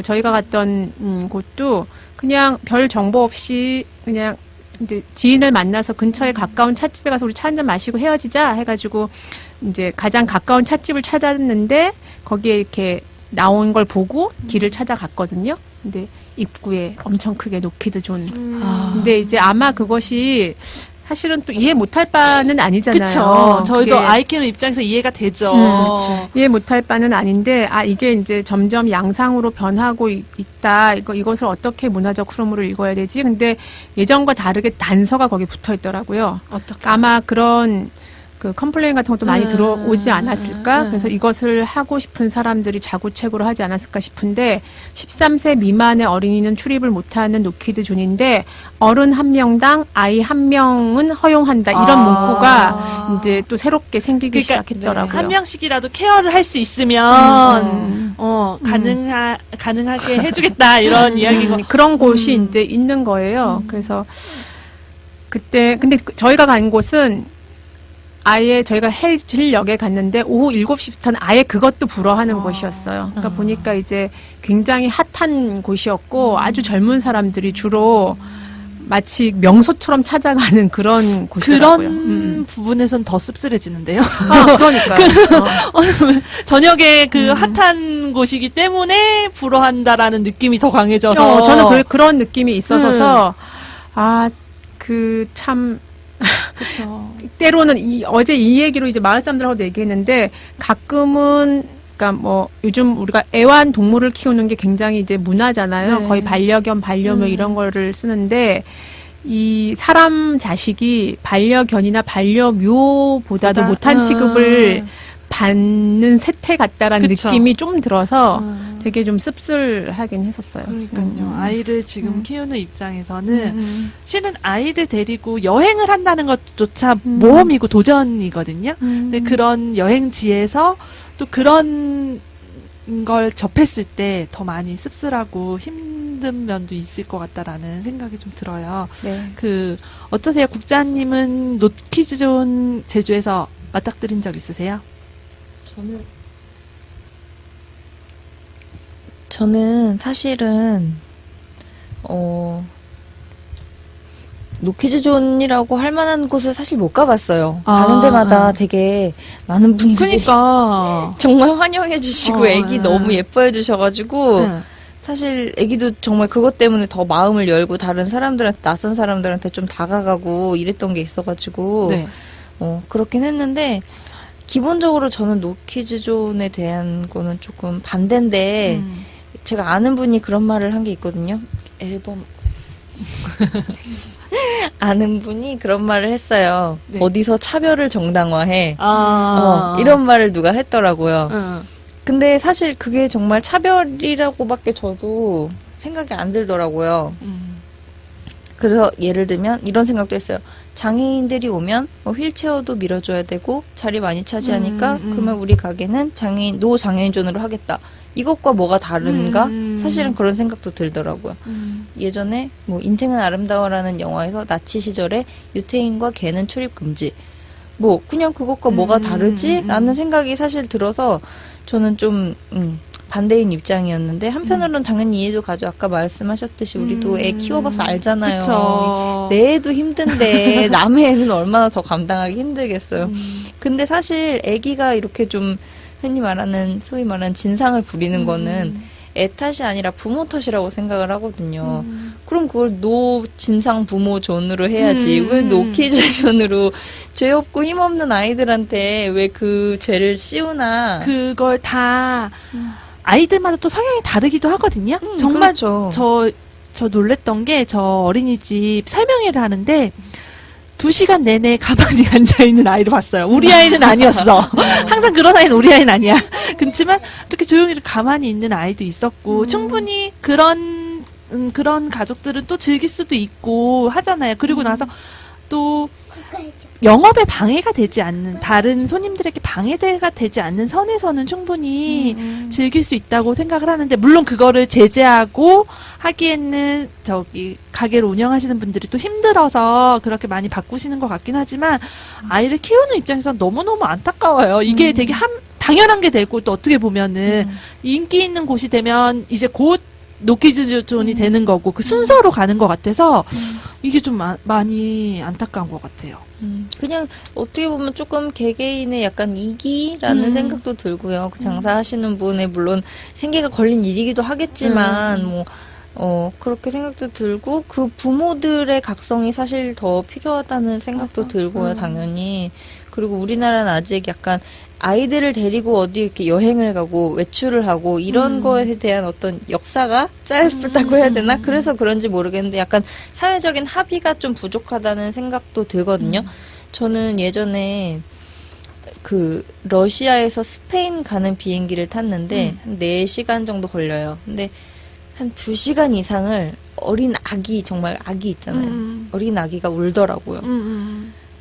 저희가 갔던 곳도 그냥 별 정보 없이 그냥 이제 지인을 만나서 근처에 가까운 찻집에 가서 우리 차 한잔 마시고 헤어지자 해가지고 이제 가장 가까운 찻집을 찾았는데 거기에 이렇게 나온 걸 보고 길을 찾아갔거든요. 근데 입구에 엄청 크게 노키드존. 근데 이제 아마 그것이 사실은 또 이해 못할 바는 아니잖아요. 그쵸. 저희도 그게 아이 키우는 입장에서 이해가 되죠. 이해 못할 바는 아닌데 이게 이제 점점 양상으로 변하고 있다. 이것을 어떻게 문화적 흐름으로 읽어야 되지? 근데 예전과 다르게 단서가 거기 붙어 있더라고요. 어떻게? 아마 그런 그 컴플레인 같은 것도 많이 들어오지 않았을까? 그래서 이것을 하고 싶은 사람들이 자구책으로 하지 않았을까 싶은데 13세 미만의 어린이는 출입을 못하는 노키드 존인데 어른 1명당 아이 1명은 허용한다. 이런 문구가 이제 또 새롭게 생기기 시작했더라고요. 한 명씩이라도 케어를 할 수 있으면 가능하게 해주겠다 이런 이야기가 그런 곳이 이제 있는 거예요. 그래서 그때 근데 저희가 간 곳은 아예 저희가 해질역에 갔는데 오후 7시부터는 아예 그것도 불허하는 곳이었어요. 그러니까 보니까 이제 굉장히 핫한 곳이었고 아주 젊은 사람들이 주로 마치 명소처럼 찾아가는 그런 곳이더라고요. 그런 부분에선 더 씁쓸해지는데요. 그러니까요. 저녁에 그 핫한 곳이기 때문에 불허한다라는 느낌이 더 강해져서 저는 그런 느낌이 있어서 참 그쵸. 때로는 어제 이 얘기로 이제 마을 사람들하고도 얘기했는데 가끔은 그러니까 뭐 요즘 우리가 애완 동물을 키우는 게 굉장히 이제 문화잖아요. 네. 거의 반려견, 반려묘 이런 거를 쓰는데 이 사람 자식이 반려견이나 반려묘보다도 못한 취급을 받는 세태 같다라는 그쵸. 느낌이 좀 들어서 되게 좀 씁쓸하긴 했었어요. 그러니까요. 아이를 지금 키우는 입장에서는 실은 아이를 데리고 여행을 한다는 것조차 모험이고 도전이거든요. 근데 그런 여행지에서 또 그런 걸 접했을 때 더 많이 씁쓸하고 힘든 면도 있을 것 같다라는 생각이 좀 들어요. 네. 어떠세요? 국장님은 노키즈존 제주에서 맞닥뜨린 적 있으세요? 저는 사실은 노키즈존이라고 할 만한 곳을 사실 못 가봤어요. 가는 데마다 되게 많은 분들이 그러니까 정말 환영해 주시고 애기 너무 예뻐해 주셔가지고 네. 사실 애기도 정말 그것 때문에 더 마음을 열고 다른 사람들한테 낯선 사람들한테 좀 다가가고 이랬던 게 있어가지고 네. 그렇긴 했는데 기본적으로 저는 노키즈존에 대한 거는 조금 반대인데 제가 아는 분이 그런 말을 한 게 있거든요. 앨범 아는 분이 그런 말을 했어요. 네. 어디서 차별을 정당화해. 아. 이런 말을 누가 했더라고요. 근데 사실 그게 정말 차별이라고밖에 저도 생각이 안 들더라고요. 그래서 예를 들면 이런 생각도 했어요. 장애인들이 오면 휠체어도 밀어줘야 되고 자리 많이 차지하니까 그러면 우리 가게는 노장애인존으로 하겠다. 이것과 뭐가 다른가? 사실은 그런 생각도 들더라고요. 예전에 뭐 인생은 아름다워라는 영화에서 나치 시절에 유태인과 개는 출입 금지. 뭐 그냥 그것과 뭐가 다르지? 라는 생각이 사실 들어서 저는 좀 반대인 입장이었는데 한편으로는 당연히 이해도 가죠. 아까 말씀하셨듯이 우리도 애 키워봐서 알잖아요. 그쵸. 내 애도 힘든데 남의 애는 얼마나 더 감당하기 힘들겠어요. 근데 사실 애기가 이렇게 좀 소위 말하는 진상을 부리는 거는 애 탓이 아니라 부모 탓이라고 생각을 하거든요. 그럼 그걸 진상 부모 존으로 해야지. 왜 노키즈 존으로 죄 없고 힘없는 아이들한테 왜 그 죄를 씌우나. 그걸 다 아이들마다 또 성향이 다르기도 하거든요. 정말 그렇죠. 저 놀랬던 게 저 어린이집 설명회를 하는데 2시간 내내 가만히 앉아있는 아이를 봤어요. 우리 아이는 아니었어. 항상 그런 아이는 우리 아이는 아니야. 그렇지만 이렇게 조용히 가만히 있는 아이도 있었고 충분히 그런 가족들은 또 즐길 수도 있고 하잖아요. 그리고 나서 또 영업에 방해가 되지 않는 다른 손님들에게 방해가 되지 않는 선에서는 충분히 즐길 수 있다고 생각을 하는데 물론 그거를 제재하고 하기에는 가게를 운영하시는 분들이 또 힘들어서 그렇게 많이 바꾸시는 것 같긴 하지만 아이를 키우는 입장에서는 너무너무 안타까워요. 이게 되게 당연한 게 되고 또 어떻게 보면은 인기 있는 곳이 되면 이제 곧 노키즈존이 되는 거고 그 순서로 가는 것 같아서 이게 좀 많이 안타까운 것 같아요. 그냥 어떻게 보면 조금 개개인의 약간 이기라는 생각도 들고요. 그 장사하시는 분의 물론 생계가 걸린 일이기도 하겠지만 그렇게 생각도 들고 그 부모들의 각성이 사실 더 필요하다는 생각도 들고요. 당연히. 그리고 우리나라는 아직 약간 아이들을 데리고 어디 이렇게 여행을 가고 외출을 하고 이런 거에 대한 어떤 역사가 짧다고 해야 되나? 그래서 그런지 모르겠는데 약간 사회적인 합의가 좀 부족하다는 생각도 들거든요. 저는 예전에 그 러시아에서 스페인 가는 비행기를 탔는데 한 4시간 정도 걸려요. 근데 한 2시간 이상을 어린 아기, 정말 아기 있잖아요. 어린 아기가 울더라고요.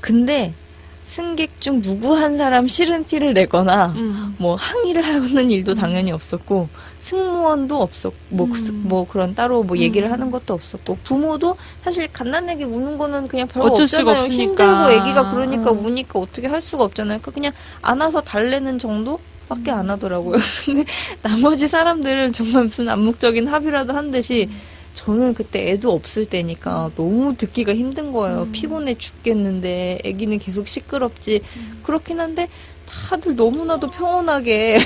근데 승객 중 누구 한 사람 싫은 티를 내거나 뭐 항의를 하는 일도 당연히 없었고 승무원도 없었고 뭐 그런 따로 뭐 얘기를 하는 것도 없었고 부모도 사실 갓난아기 우는 거는 그냥 별거 어쩔 수가 없잖아요. 없으니까. 힘들고 애기가 그러니까 우니까 어떻게 할 수가 없잖아요. 그냥 안아서 달래는 정도밖에 안 하더라고요. 근데 나머지 사람들은 정말 무슨 암묵적인 합의라도 한 듯이 저는 그때 애도 없을 때니까 너무 듣기가 힘든 거예요. 피곤해 죽겠는데 애기는 계속 시끄럽지. 그렇긴 한데 다들 너무나도 평온하게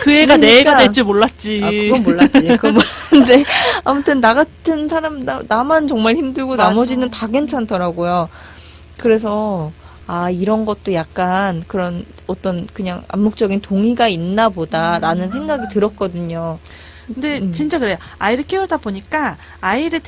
그 애가 내 애가 지내니까. 될 줄 몰랐지. 아, 그건 몰랐지. 그건 몰랐는데 아무튼 나 같은 사람 나만 정말 힘들고 맞아. 나머지는 다 괜찮더라고요. 그래서 아 이런 것도 약간 그런 어떤 그냥 암묵적인 동의가 있나 보다라는 생각이 들었거든요. 근데 진짜 그래요. 아이를 키우다 보니까 아이를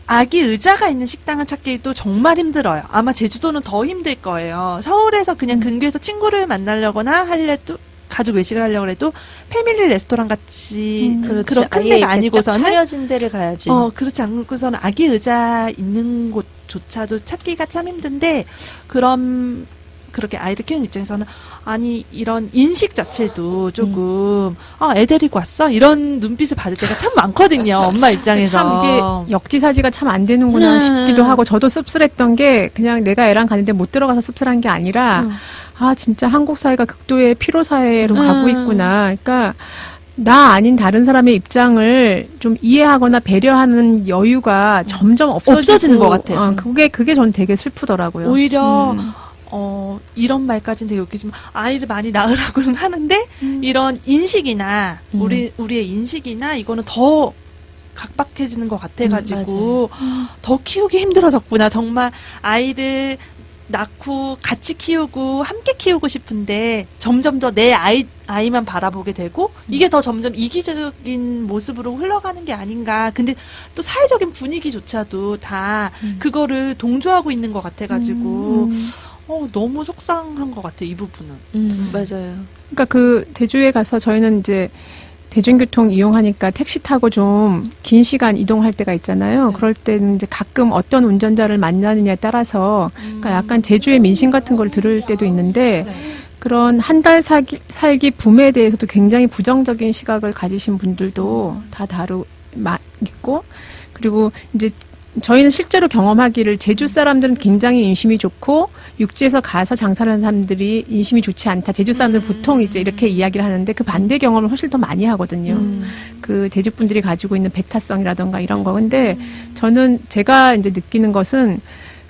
아기 의자가 있는 식당을 찾기도 정말 힘들어요. 아마 제주도는 더 힘들 거예요. 서울에서 그냥 근교에서 친구를 만나려거나 하려도 가족 외식을 하려고 해도 패밀리 레스토랑 같이 그런 큰 데가 아니고서는 차려진 데를 가야지. 그렇지 않고서는 아기 의자 있는 곳조차도 찾기가 참 힘든데 그렇게 아이를 키우는 입장에서는 아니 이런 인식 자체도 조금 애 데리고 왔어? 이런 눈빛을 받을 때가 참 많거든요. 엄마 입장에서. 참 이게 역지사지가 참 안 되는구나 싶기도 하고 저도 씁쓸했던 게 그냥 내가 애랑 가는데 못 들어가서 씁쓸한 게 아니라 아 진짜 한국 사회가 극도의 피로 사회로 가고 있구나. 그러니까 나 아닌 다른 사람의 입장을 좀 이해하거나 배려하는 여유가 점점 없어지는 것 같아요. 그게 전 되게 슬프더라고요. 오히려 이런 말까지는 되게 웃기지만 아이를 많이 낳으라고는 하는데 이런 인식이나 우리의 인식이나 이거는 더 각박해지는 것 같아가지고 더 키우기 힘들어졌구나. 정말 아이를 낳고 같이 키우고 함께 키우고 싶은데 점점 더 내 아이만 바라보게 되고 이게 더 점점 이기적인 모습으로 흘러가는 게 아닌가. 근데 또 사회적인 분위기조차도 다 그거를 동조하고 있는 것 같아가지고 너무 속상한 것 같아요, 이 부분은. 맞아요. 그러니까 그 제주에 가서 저희는 이제 대중교통 이용하니까 택시 타고 좀 긴 시간 이동할 때가 있잖아요. 그럴 때는 이제 가끔 어떤 운전자를 만나느냐에 따라서 그러니까 약간 제주의 민심 같은 걸 들을 때도 있는데 그런 한 달 살기 붐에 대해서도 굉장히 부정적인 시각을 가지신 분들도 다 있고 그리고 이제 저희는 실제로 경험하기를 제주 사람들은 굉장히 인심이 좋고 육지에서 가서 장사하는 사람들이 인심이 좋지 않다. 제주 사람들은 보통 이제 이렇게 이야기를 하는데 그 반대 경험을 훨씬 더 많이 하거든요. 그 제주 분들이 가지고 있는 배타성이라던가 이런 거. 근데 저는 제가 이제 느끼는 것은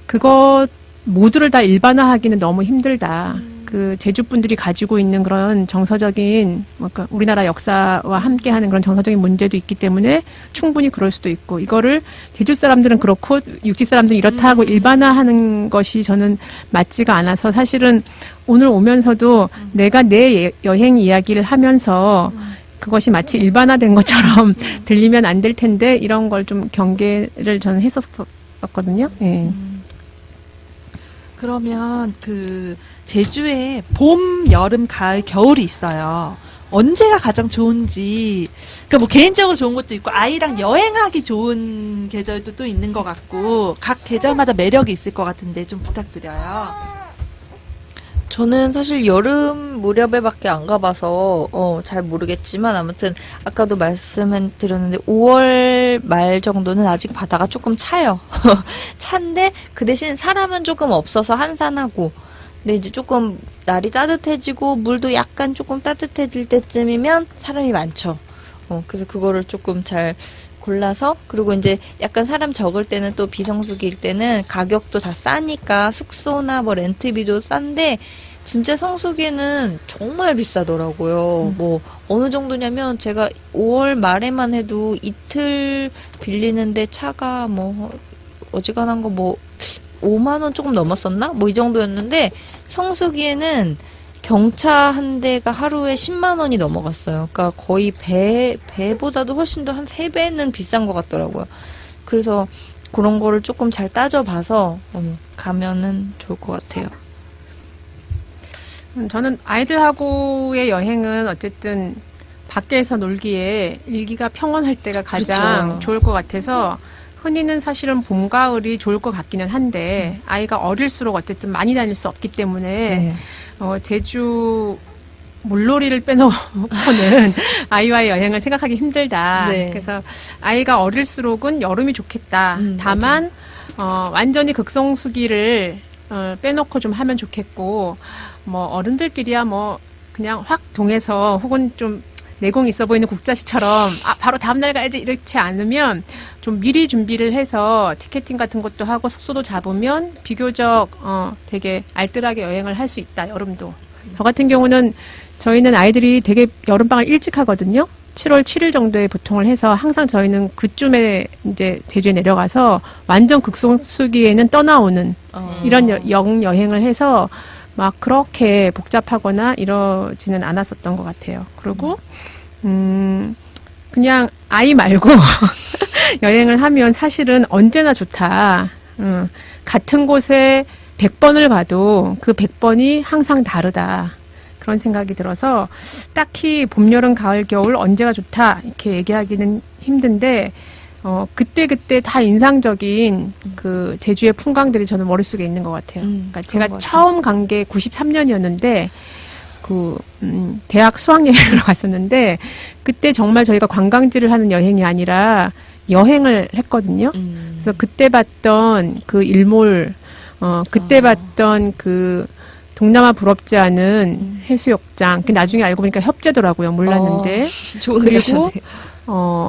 그것 모두를 다 일반화하기는 너무 힘들다. 그 제주 분들이 가지고 있는 그런 정서적인 그러니까 우리나라 역사와 함께하는 그런 정서적인 문제도 있기 때문에 충분히 그럴 수도 있고 이거를 제주 사람들은 그렇고 육지 사람들은 이렇다 하고 일반화하는 것이 저는 맞지가 않아서 사실은 오늘 오면서도 내가 내 여행 이야기를 하면서 그것이 마치 일반화된 것처럼 들리면 안 될 텐데 이런 걸 좀 경계를 저는 했었거든요. 예. 그러면 제주에 봄, 여름, 가을, 겨울이 있어요. 언제가 가장 좋은지, 그러니까 뭐 개인적으로 좋은 것도 있고 아이랑 여행하기 좋은 계절도 또 있는 것 같고 각 계절마다 매력이 있을 것 같은데 좀 부탁드려요. 저는 사실 여름 무렵에밖에 안 가봐서 잘 모르겠지만 아무튼 아까도 말씀드렸는데 5월 말 정도는 아직 바다가 조금 차요. 찬데 그 대신 사람은 조금 없어서 한산하고 근데 이제 조금 날이 따뜻해지고 물도 약간 조금 따뜻해질 때쯤이면 사람이 많죠. 그래서 그거를 조금 잘 골라서 그리고 이제 약간 사람 적을 때는 또 비성수기일 때는 가격도 다 싸니까 숙소나 뭐 렌트비도 싼데 진짜 성수기에는 정말 비싸더라고요. 뭐 어느 정도냐면 제가 5월 말에만 해도 이틀 빌리는데 차가 뭐 어지간한 거 뭐 5만 원 조금 넘었었나? 뭐 이 정도였는데 성수기에는 경차 한 대가 하루에 10만 원이 넘어갔어요. 그러니까 거의 배보다도 훨씬 더 한 3배는 비싼 것 같더라고요. 그래서 그런 거를 조금 잘 따져봐서 가면은 좋을 것 같아요. 저는 아이들하고의 여행은 어쨌든 밖에서 놀기에 일기가 평온할 때가 가장 그렇죠. 좋을 것 같아서 흔히는 사실은 봄, 가을이 좋을 것 같기는 한데 아이가 어릴수록 어쨌든 많이 다닐 수 없기 때문에 네. 제주 물놀이를 빼놓고는 아이와의 여행을 생각하기 힘들다. 네. 그래서 아이가 어릴수록은 여름이 좋겠다. 다만 완전히 극성수기를 빼놓고 좀 하면 좋겠고 뭐 어른들끼리야 뭐 그냥 확 동해서 혹은 좀 내공이 있어 보이는 국자식처럼 바로 다음날 가야지 이렇지 않으면 좀 미리 준비를 해서 티켓팅 같은 것도 하고 숙소도 잡으면 비교적 되게 알뜰하게 여행을 할 수 있다. 여름도. 저 같은 경우는 저희는 아이들이 되게 여름방을 일찍 하거든요. 7월 7일 정도에 보통을 해서 항상 저희는 그쯤에 이제 제주에 내려가서 완전 극성수기에는 떠나오는 이런 여행을 해서 막 그렇게 복잡하거나 이러지는 않았었던 것 같아요. 그리고 그냥 아이 말고 여행을 하면 사실은 언제나 좋다. 같은 곳에 100번을 가도 그 100번이 항상 다르다. 그런 생각이 들어서 딱히 봄, 여름, 가을, 겨울 언제가 좋다 이렇게 얘기하기는 힘든데 그때 다 인상적인 그 제주의 풍광들이 저는 머릿속에 있는 것 같아요. 그러니까 제가 것 같아요. 처음 간 게 93년이었는데 대학 수학여행으로 갔었는데 그때 정말 저희가 관광지를 하는 여행이 아니라 여행을 했거든요. 그래서 그때 봤던 그 일몰, 그때 봤던 그 동남아 부럽지 않은 해수욕장, 그 나중에 알고 보니까 협재더라고요. 몰랐는데. 좋은 데 그리고 가셨네.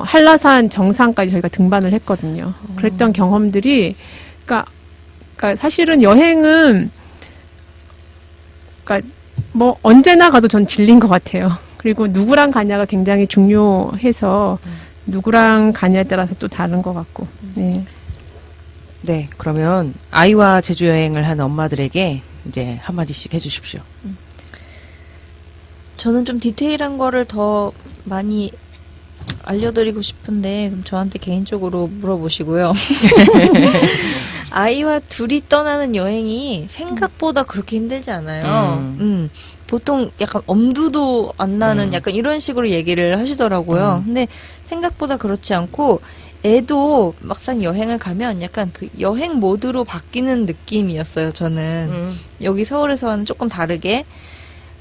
한라산 정상까지 저희가 등반을 했거든요. 그랬던 경험들이, 그러니까 사실은 여행은, 그러니까 뭐 언제나 가도 전 질린 것 같아요. 그리고 누구랑 가냐가 굉장히 중요해서 누구랑 가냐에 따라서 또 다른 것 같고. 네. 네, 그러면 아이와 제주 여행을 한 엄마들에게 이제 한마디씩 해주십시오. 저는 좀 디테일한 거를 더 많이 알려드리고 싶은데 그럼 저한테 개인적으로 물어보시고요. 아이와 둘이 떠나는 여행이 생각보다 그렇게 힘들지 않아요. 보통 약간 엄두도 안 나는 약간 이런 식으로 얘기를 하시더라고요. 근데 생각보다 그렇지 않고 애도 막상 여행을 가면 약간 그 여행 모드로 바뀌는 느낌이었어요, 저는. 여기 서울에서는 조금 다르게.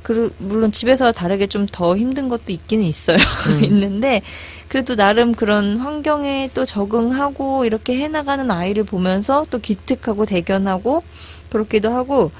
그리고 물론 집에서와 다르게 좀 더 힘든 것도 있기는 있어요. 있는데 그래도 나름 그런 환경에 또 적응하고 이렇게 해나가는 아이를 보면서 또 기특하고 대견하고 그렇기도 하고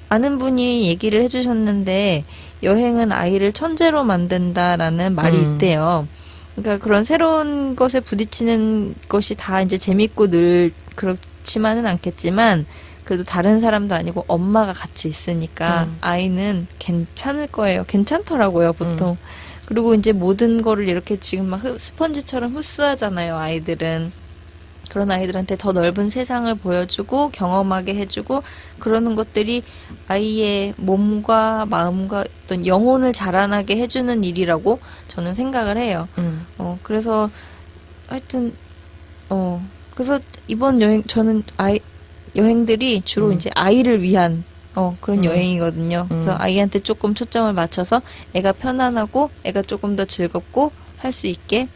아는 분이 얘기를 해주셨는데 여행은 아이를 천재로 만든다라는 말이 있대요. 그러니까 그런 새로운 것에 부딪히는 것이 다 이제 재밌고 늘 그렇지만은 않겠지만 그래도 다른 사람도 아니고 엄마가 같이 있으니까 아이는 괜찮을 거예요. 괜찮더라고요, 보통. 그리고 이제 모든 거를 이렇게 지금 막 스펀지처럼 흡수하잖아요, 아이들은. 그런 아이들한테 더 넓은 세상을 보여주고 경험하게 해주고 그러는 것들이 아이의 몸과 마음과 어떤 영혼을 자라나게 해주는 일이라고 저는 생각을 해요. 그래서 하여튼 그래서 이번 여행 저는 여행들이 주로 이제 아이를 위한 그런 여행이거든요. 그래서 아이한테 조금 초점을 맞춰서 애가 편안하고 애가 조금 더 즐겁고 할 수 있게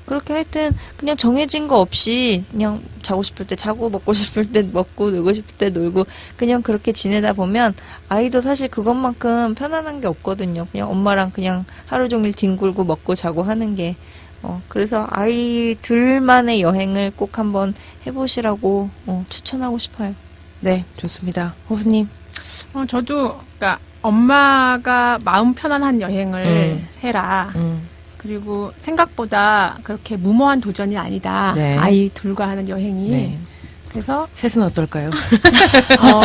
그렇게 하여튼 그냥 정해진 거 없이 그냥 자고 싶을 때 자고 먹고 싶을 때 먹고 놀고 싶을 때 놀고 그냥 그렇게 지내다 보면 아이도 사실 그것만큼 편안한 게 없거든요. 그냥 엄마랑 그냥 하루 종일 뒹굴고 먹고 자고 하는 게 그래서 아이 둘만의 여행을 꼭 한번 해보시라고 추천하고 싶어요. 네, 좋습니다. 호수님. 저도 그러니까 엄마가 마음 편안한 여행을 해라. 그리고 생각보다 그렇게 무모한 도전이 아니다. 네. 아이 둘과 하는 여행이. 네. 그래서 셋은 어떨까요?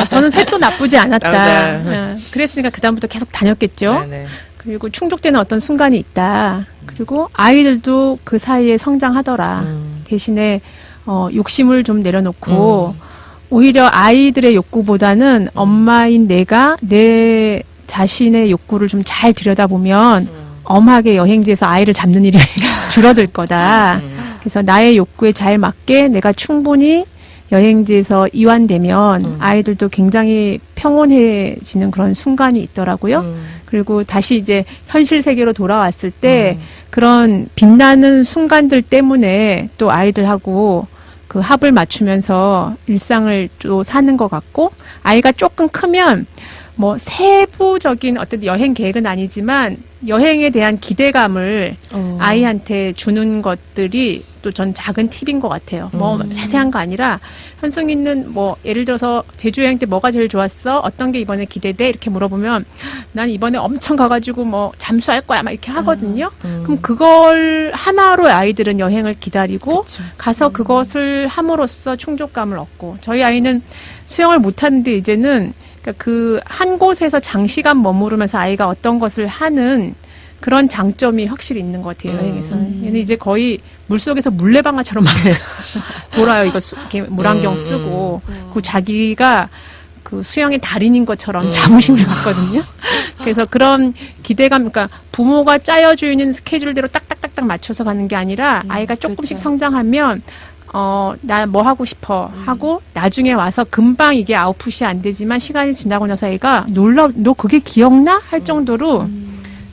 저는 셋도 나쁘지 않았다. 맞아요. 그랬으니까 그 다음부터 계속 다녔겠죠. 네. 그리고 충족되는 어떤 순간이 있다. 그리고 아이들도 그 사이에 성장하더라. 대신에 욕심을 좀 내려놓고 오히려 아이들의 욕구보다는 엄마인 내가 내 자신의 욕구를 좀 잘 들여다보면 엄하게 여행지에서 아이를 잡는 일이 줄어들 거다. 그래서 나의 욕구에 잘 맞게 내가 충분히 여행지에서 이완되면 아이들도 굉장히 평온해지는 그런 순간이 있더라고요. 그리고 다시 이제 현실 세계로 돌아왔을 때 그런 빛나는 순간들 때문에 또 아이들하고 그 합을 맞추면서 일상을 또 사는 것 같고, 아이가 조금 크면 뭐 세부적인 어떤 여행 계획은 아니지만 여행에 대한 기대감을 아이한테 주는 것들이 또 전 작은 팁인 것 같아요. 뭐 자세한 거 아니라 현승이는 뭐 예를 들어서 제주 여행 때 뭐가 제일 좋았어? 어떤 게 이번에 기대돼? 이렇게 물어보면 난 이번에 엄청 가가지고 뭐 잠수할 거야 막 이렇게 하거든요. 그럼 그걸 하나로 아이들은 여행을 기다리고 가서 그것을 함으로써 충족감을 얻고, 저희 아이는 수영을 못하는데 이제는 그러니까 그 한 곳에서 장시간 머무르면서 아이가 어떤 것을 하는 그런 장점이 확실히 있는 것 같아요, 여행에서는. 얘는 이제 거의 물속에서 물레방아처럼 막 돌아요. 이거 이렇게 물안경 쓰고. 그 자기가 그 수영의 달인인 것처럼 자부심을 갖거든요. 그래서 그런 기대감, 그러니까 부모가 짜여주는 스케줄대로 딱딱딱딱 맞춰서 가는 게 아니라 아이가 조금씩 성장하면 나 뭐 하고 싶어 하고 나중에 와서 금방 이게 아웃풋이 안 되지만 시간이 지나고 나서 애가 너 그게 기억나? 할 정도로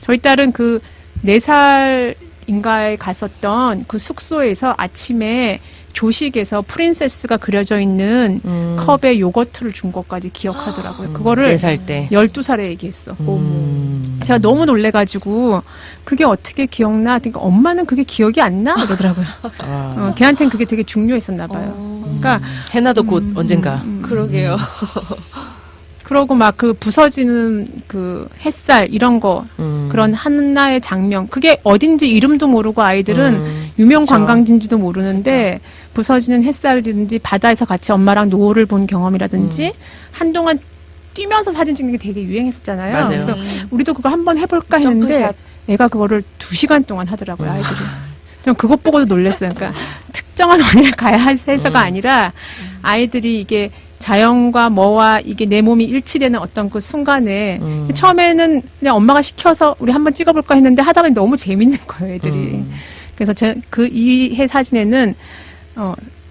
저희 딸은 그 4살인가에 갔었던 그 숙소에서 아침에 조식에서 프린세스가 그려져 있는 컵에 요거트를 준 것까지 기억하더라고요. 그거를 4살 때. 12살에 얘기했어. 제가 너무 놀래가지고 그게 어떻게 기억나? 그러니까 엄마는 그게 기억이 안 나? 이러더라고요. 걔한테는 그게 되게 중요했었나 봐요. 그러니까 해나도 곧 언젠가. 그러게요. 그러고 막 그 부서지는 그 햇살 이런 거 그런 하나의 장면, 그게 어딘지 이름도 모르고 아이들은 유명 그쵸. 관광지인지도 모르는데 부서지는 햇살이든지 바다에서 같이 엄마랑 노을을 본 경험이라든지 한동안 뛰면서 사진 찍는 게 되게 유행했었잖아요. 맞아요. 그래서 우리도 그거 한번 해볼까 했는데 점프샷. 애가 그거를 2시간 동안 하더라고요, 아이들이. 전 그것 보고도 놀랐어요. 그러니까 특정한 어디를 가야 해서가 아니라 아이들이 이게 자연과 뭐와 이게 내 몸이 일치되는 어떤 그 순간에 처음에는 그냥 엄마가 시켜서 우리 한번 찍어볼까 했는데 하다 보니 너무 재밌는 거예요, 애들이. 그래서 이 해 사진에는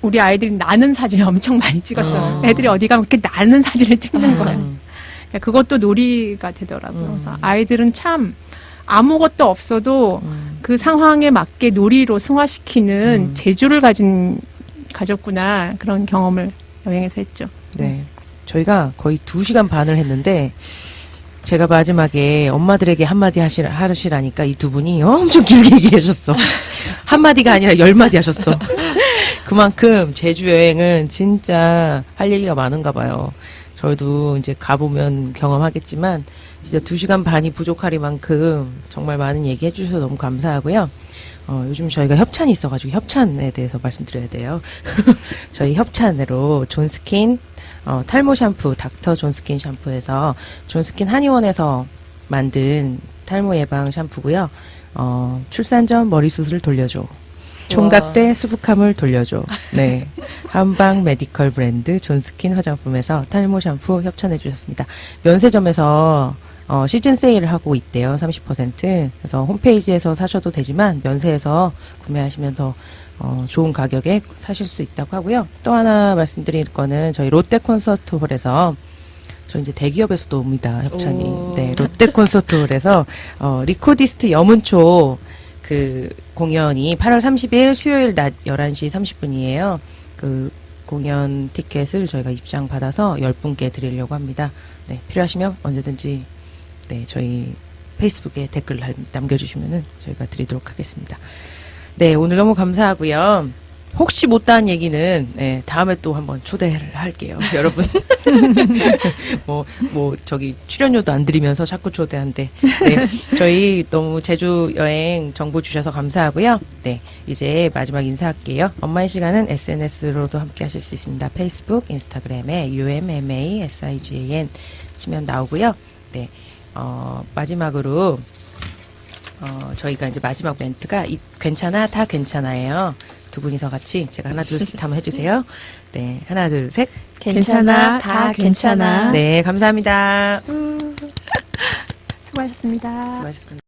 우리 아이들이 나는 사진을 엄청 많이 찍었어요. 애들이 어디 가면 이렇게 나는 사진을 찍는 거예요. 그러니까 그것도 놀이가 되더라고요. 그래서 아이들은 참 아무것도 없어도 그 상황에 맞게 놀이로 승화시키는 재주를 가진 가졌구나, 그런 경험을 여행에서 했죠. 네. 저희가 거의 2시간 반을 했는데, 제가 마지막에 엄마들에게 한마디 하시라니까 이 두 분이 엄청 길게 얘기하셨어. 한마디가 아니라 10마디 하셨어. 그만큼 제주 여행은 진짜 할 얘기가 많은가 봐요. 저희도 이제 가보면 경험하겠지만, 진짜 2시간 반이 부족하리만큼 정말 많은 얘기 해주셔서 너무 감사하고요. 요즘 저희가 협찬이 있어가지고 협찬에 대해서 말씀드려야 돼요. 저희 협찬으로 존스킨 탈모 샴푸, 닥터 존스킨 샴푸에서 존스킨 한의원에서 만든 탈모 예방 샴푸고요. 출산 전 머리숱을 돌려줘. 총각 때 수북함을 돌려줘. 네. 한방 메디컬 브랜드 존스킨 화장품에서 탈모 샴푸 협찬해 주셨습니다. 면세점에서 시즌 세일을 하고 있대요. 30%. 그래서 홈페이지에서 사셔도 되지만 면세에서 구매하시면 더 좋은 가격에 사실 수 있다고 하고요. 또 하나 말씀드릴 거는 저희 롯데 콘서트홀에서, 저 이제 대기업에서도 옵니다, 협찬이. 네, 롯데 콘서트홀에서 리코디스트 염은초 그 공연이 8월 30일 수요일 낮 11시 30분이에요. 그 공연 티켓을 저희가 입장 받아서 10분께 드리려고 합니다. 네, 필요하시면 언제든지 네, 저희 페이스북에 댓글 남겨주시면은 저희가 드리도록 하겠습니다. 네, 오늘 너무 감사하고요. 혹시 못다한 얘기는 네, 다음에 또 한번 초대를 할게요, 여러분. 저기 출연료도 안 드리면서 자꾸 초대한대. 네, 저희 너무 제주 여행 정보 주셔서 감사하고요. 네, 이제 마지막 인사할게요. 엄마의 시간은 SNS로도 함께 하실 수 있습니다. 페이스북, 인스타그램에 UMMASIGAN 치면 나오고요. 네, 마지막으로 저희가 이제 마지막 멘트가 괜찮아, 다 괜찮아예요. 두 분이서 같이 제가 하나, 둘, 셋 한번 해주세요. 네, 하나, 둘, 셋. 괜찮아, 다 괜찮아. 네, 감사합니다. 수고하셨습니다. 수고하셨습니다.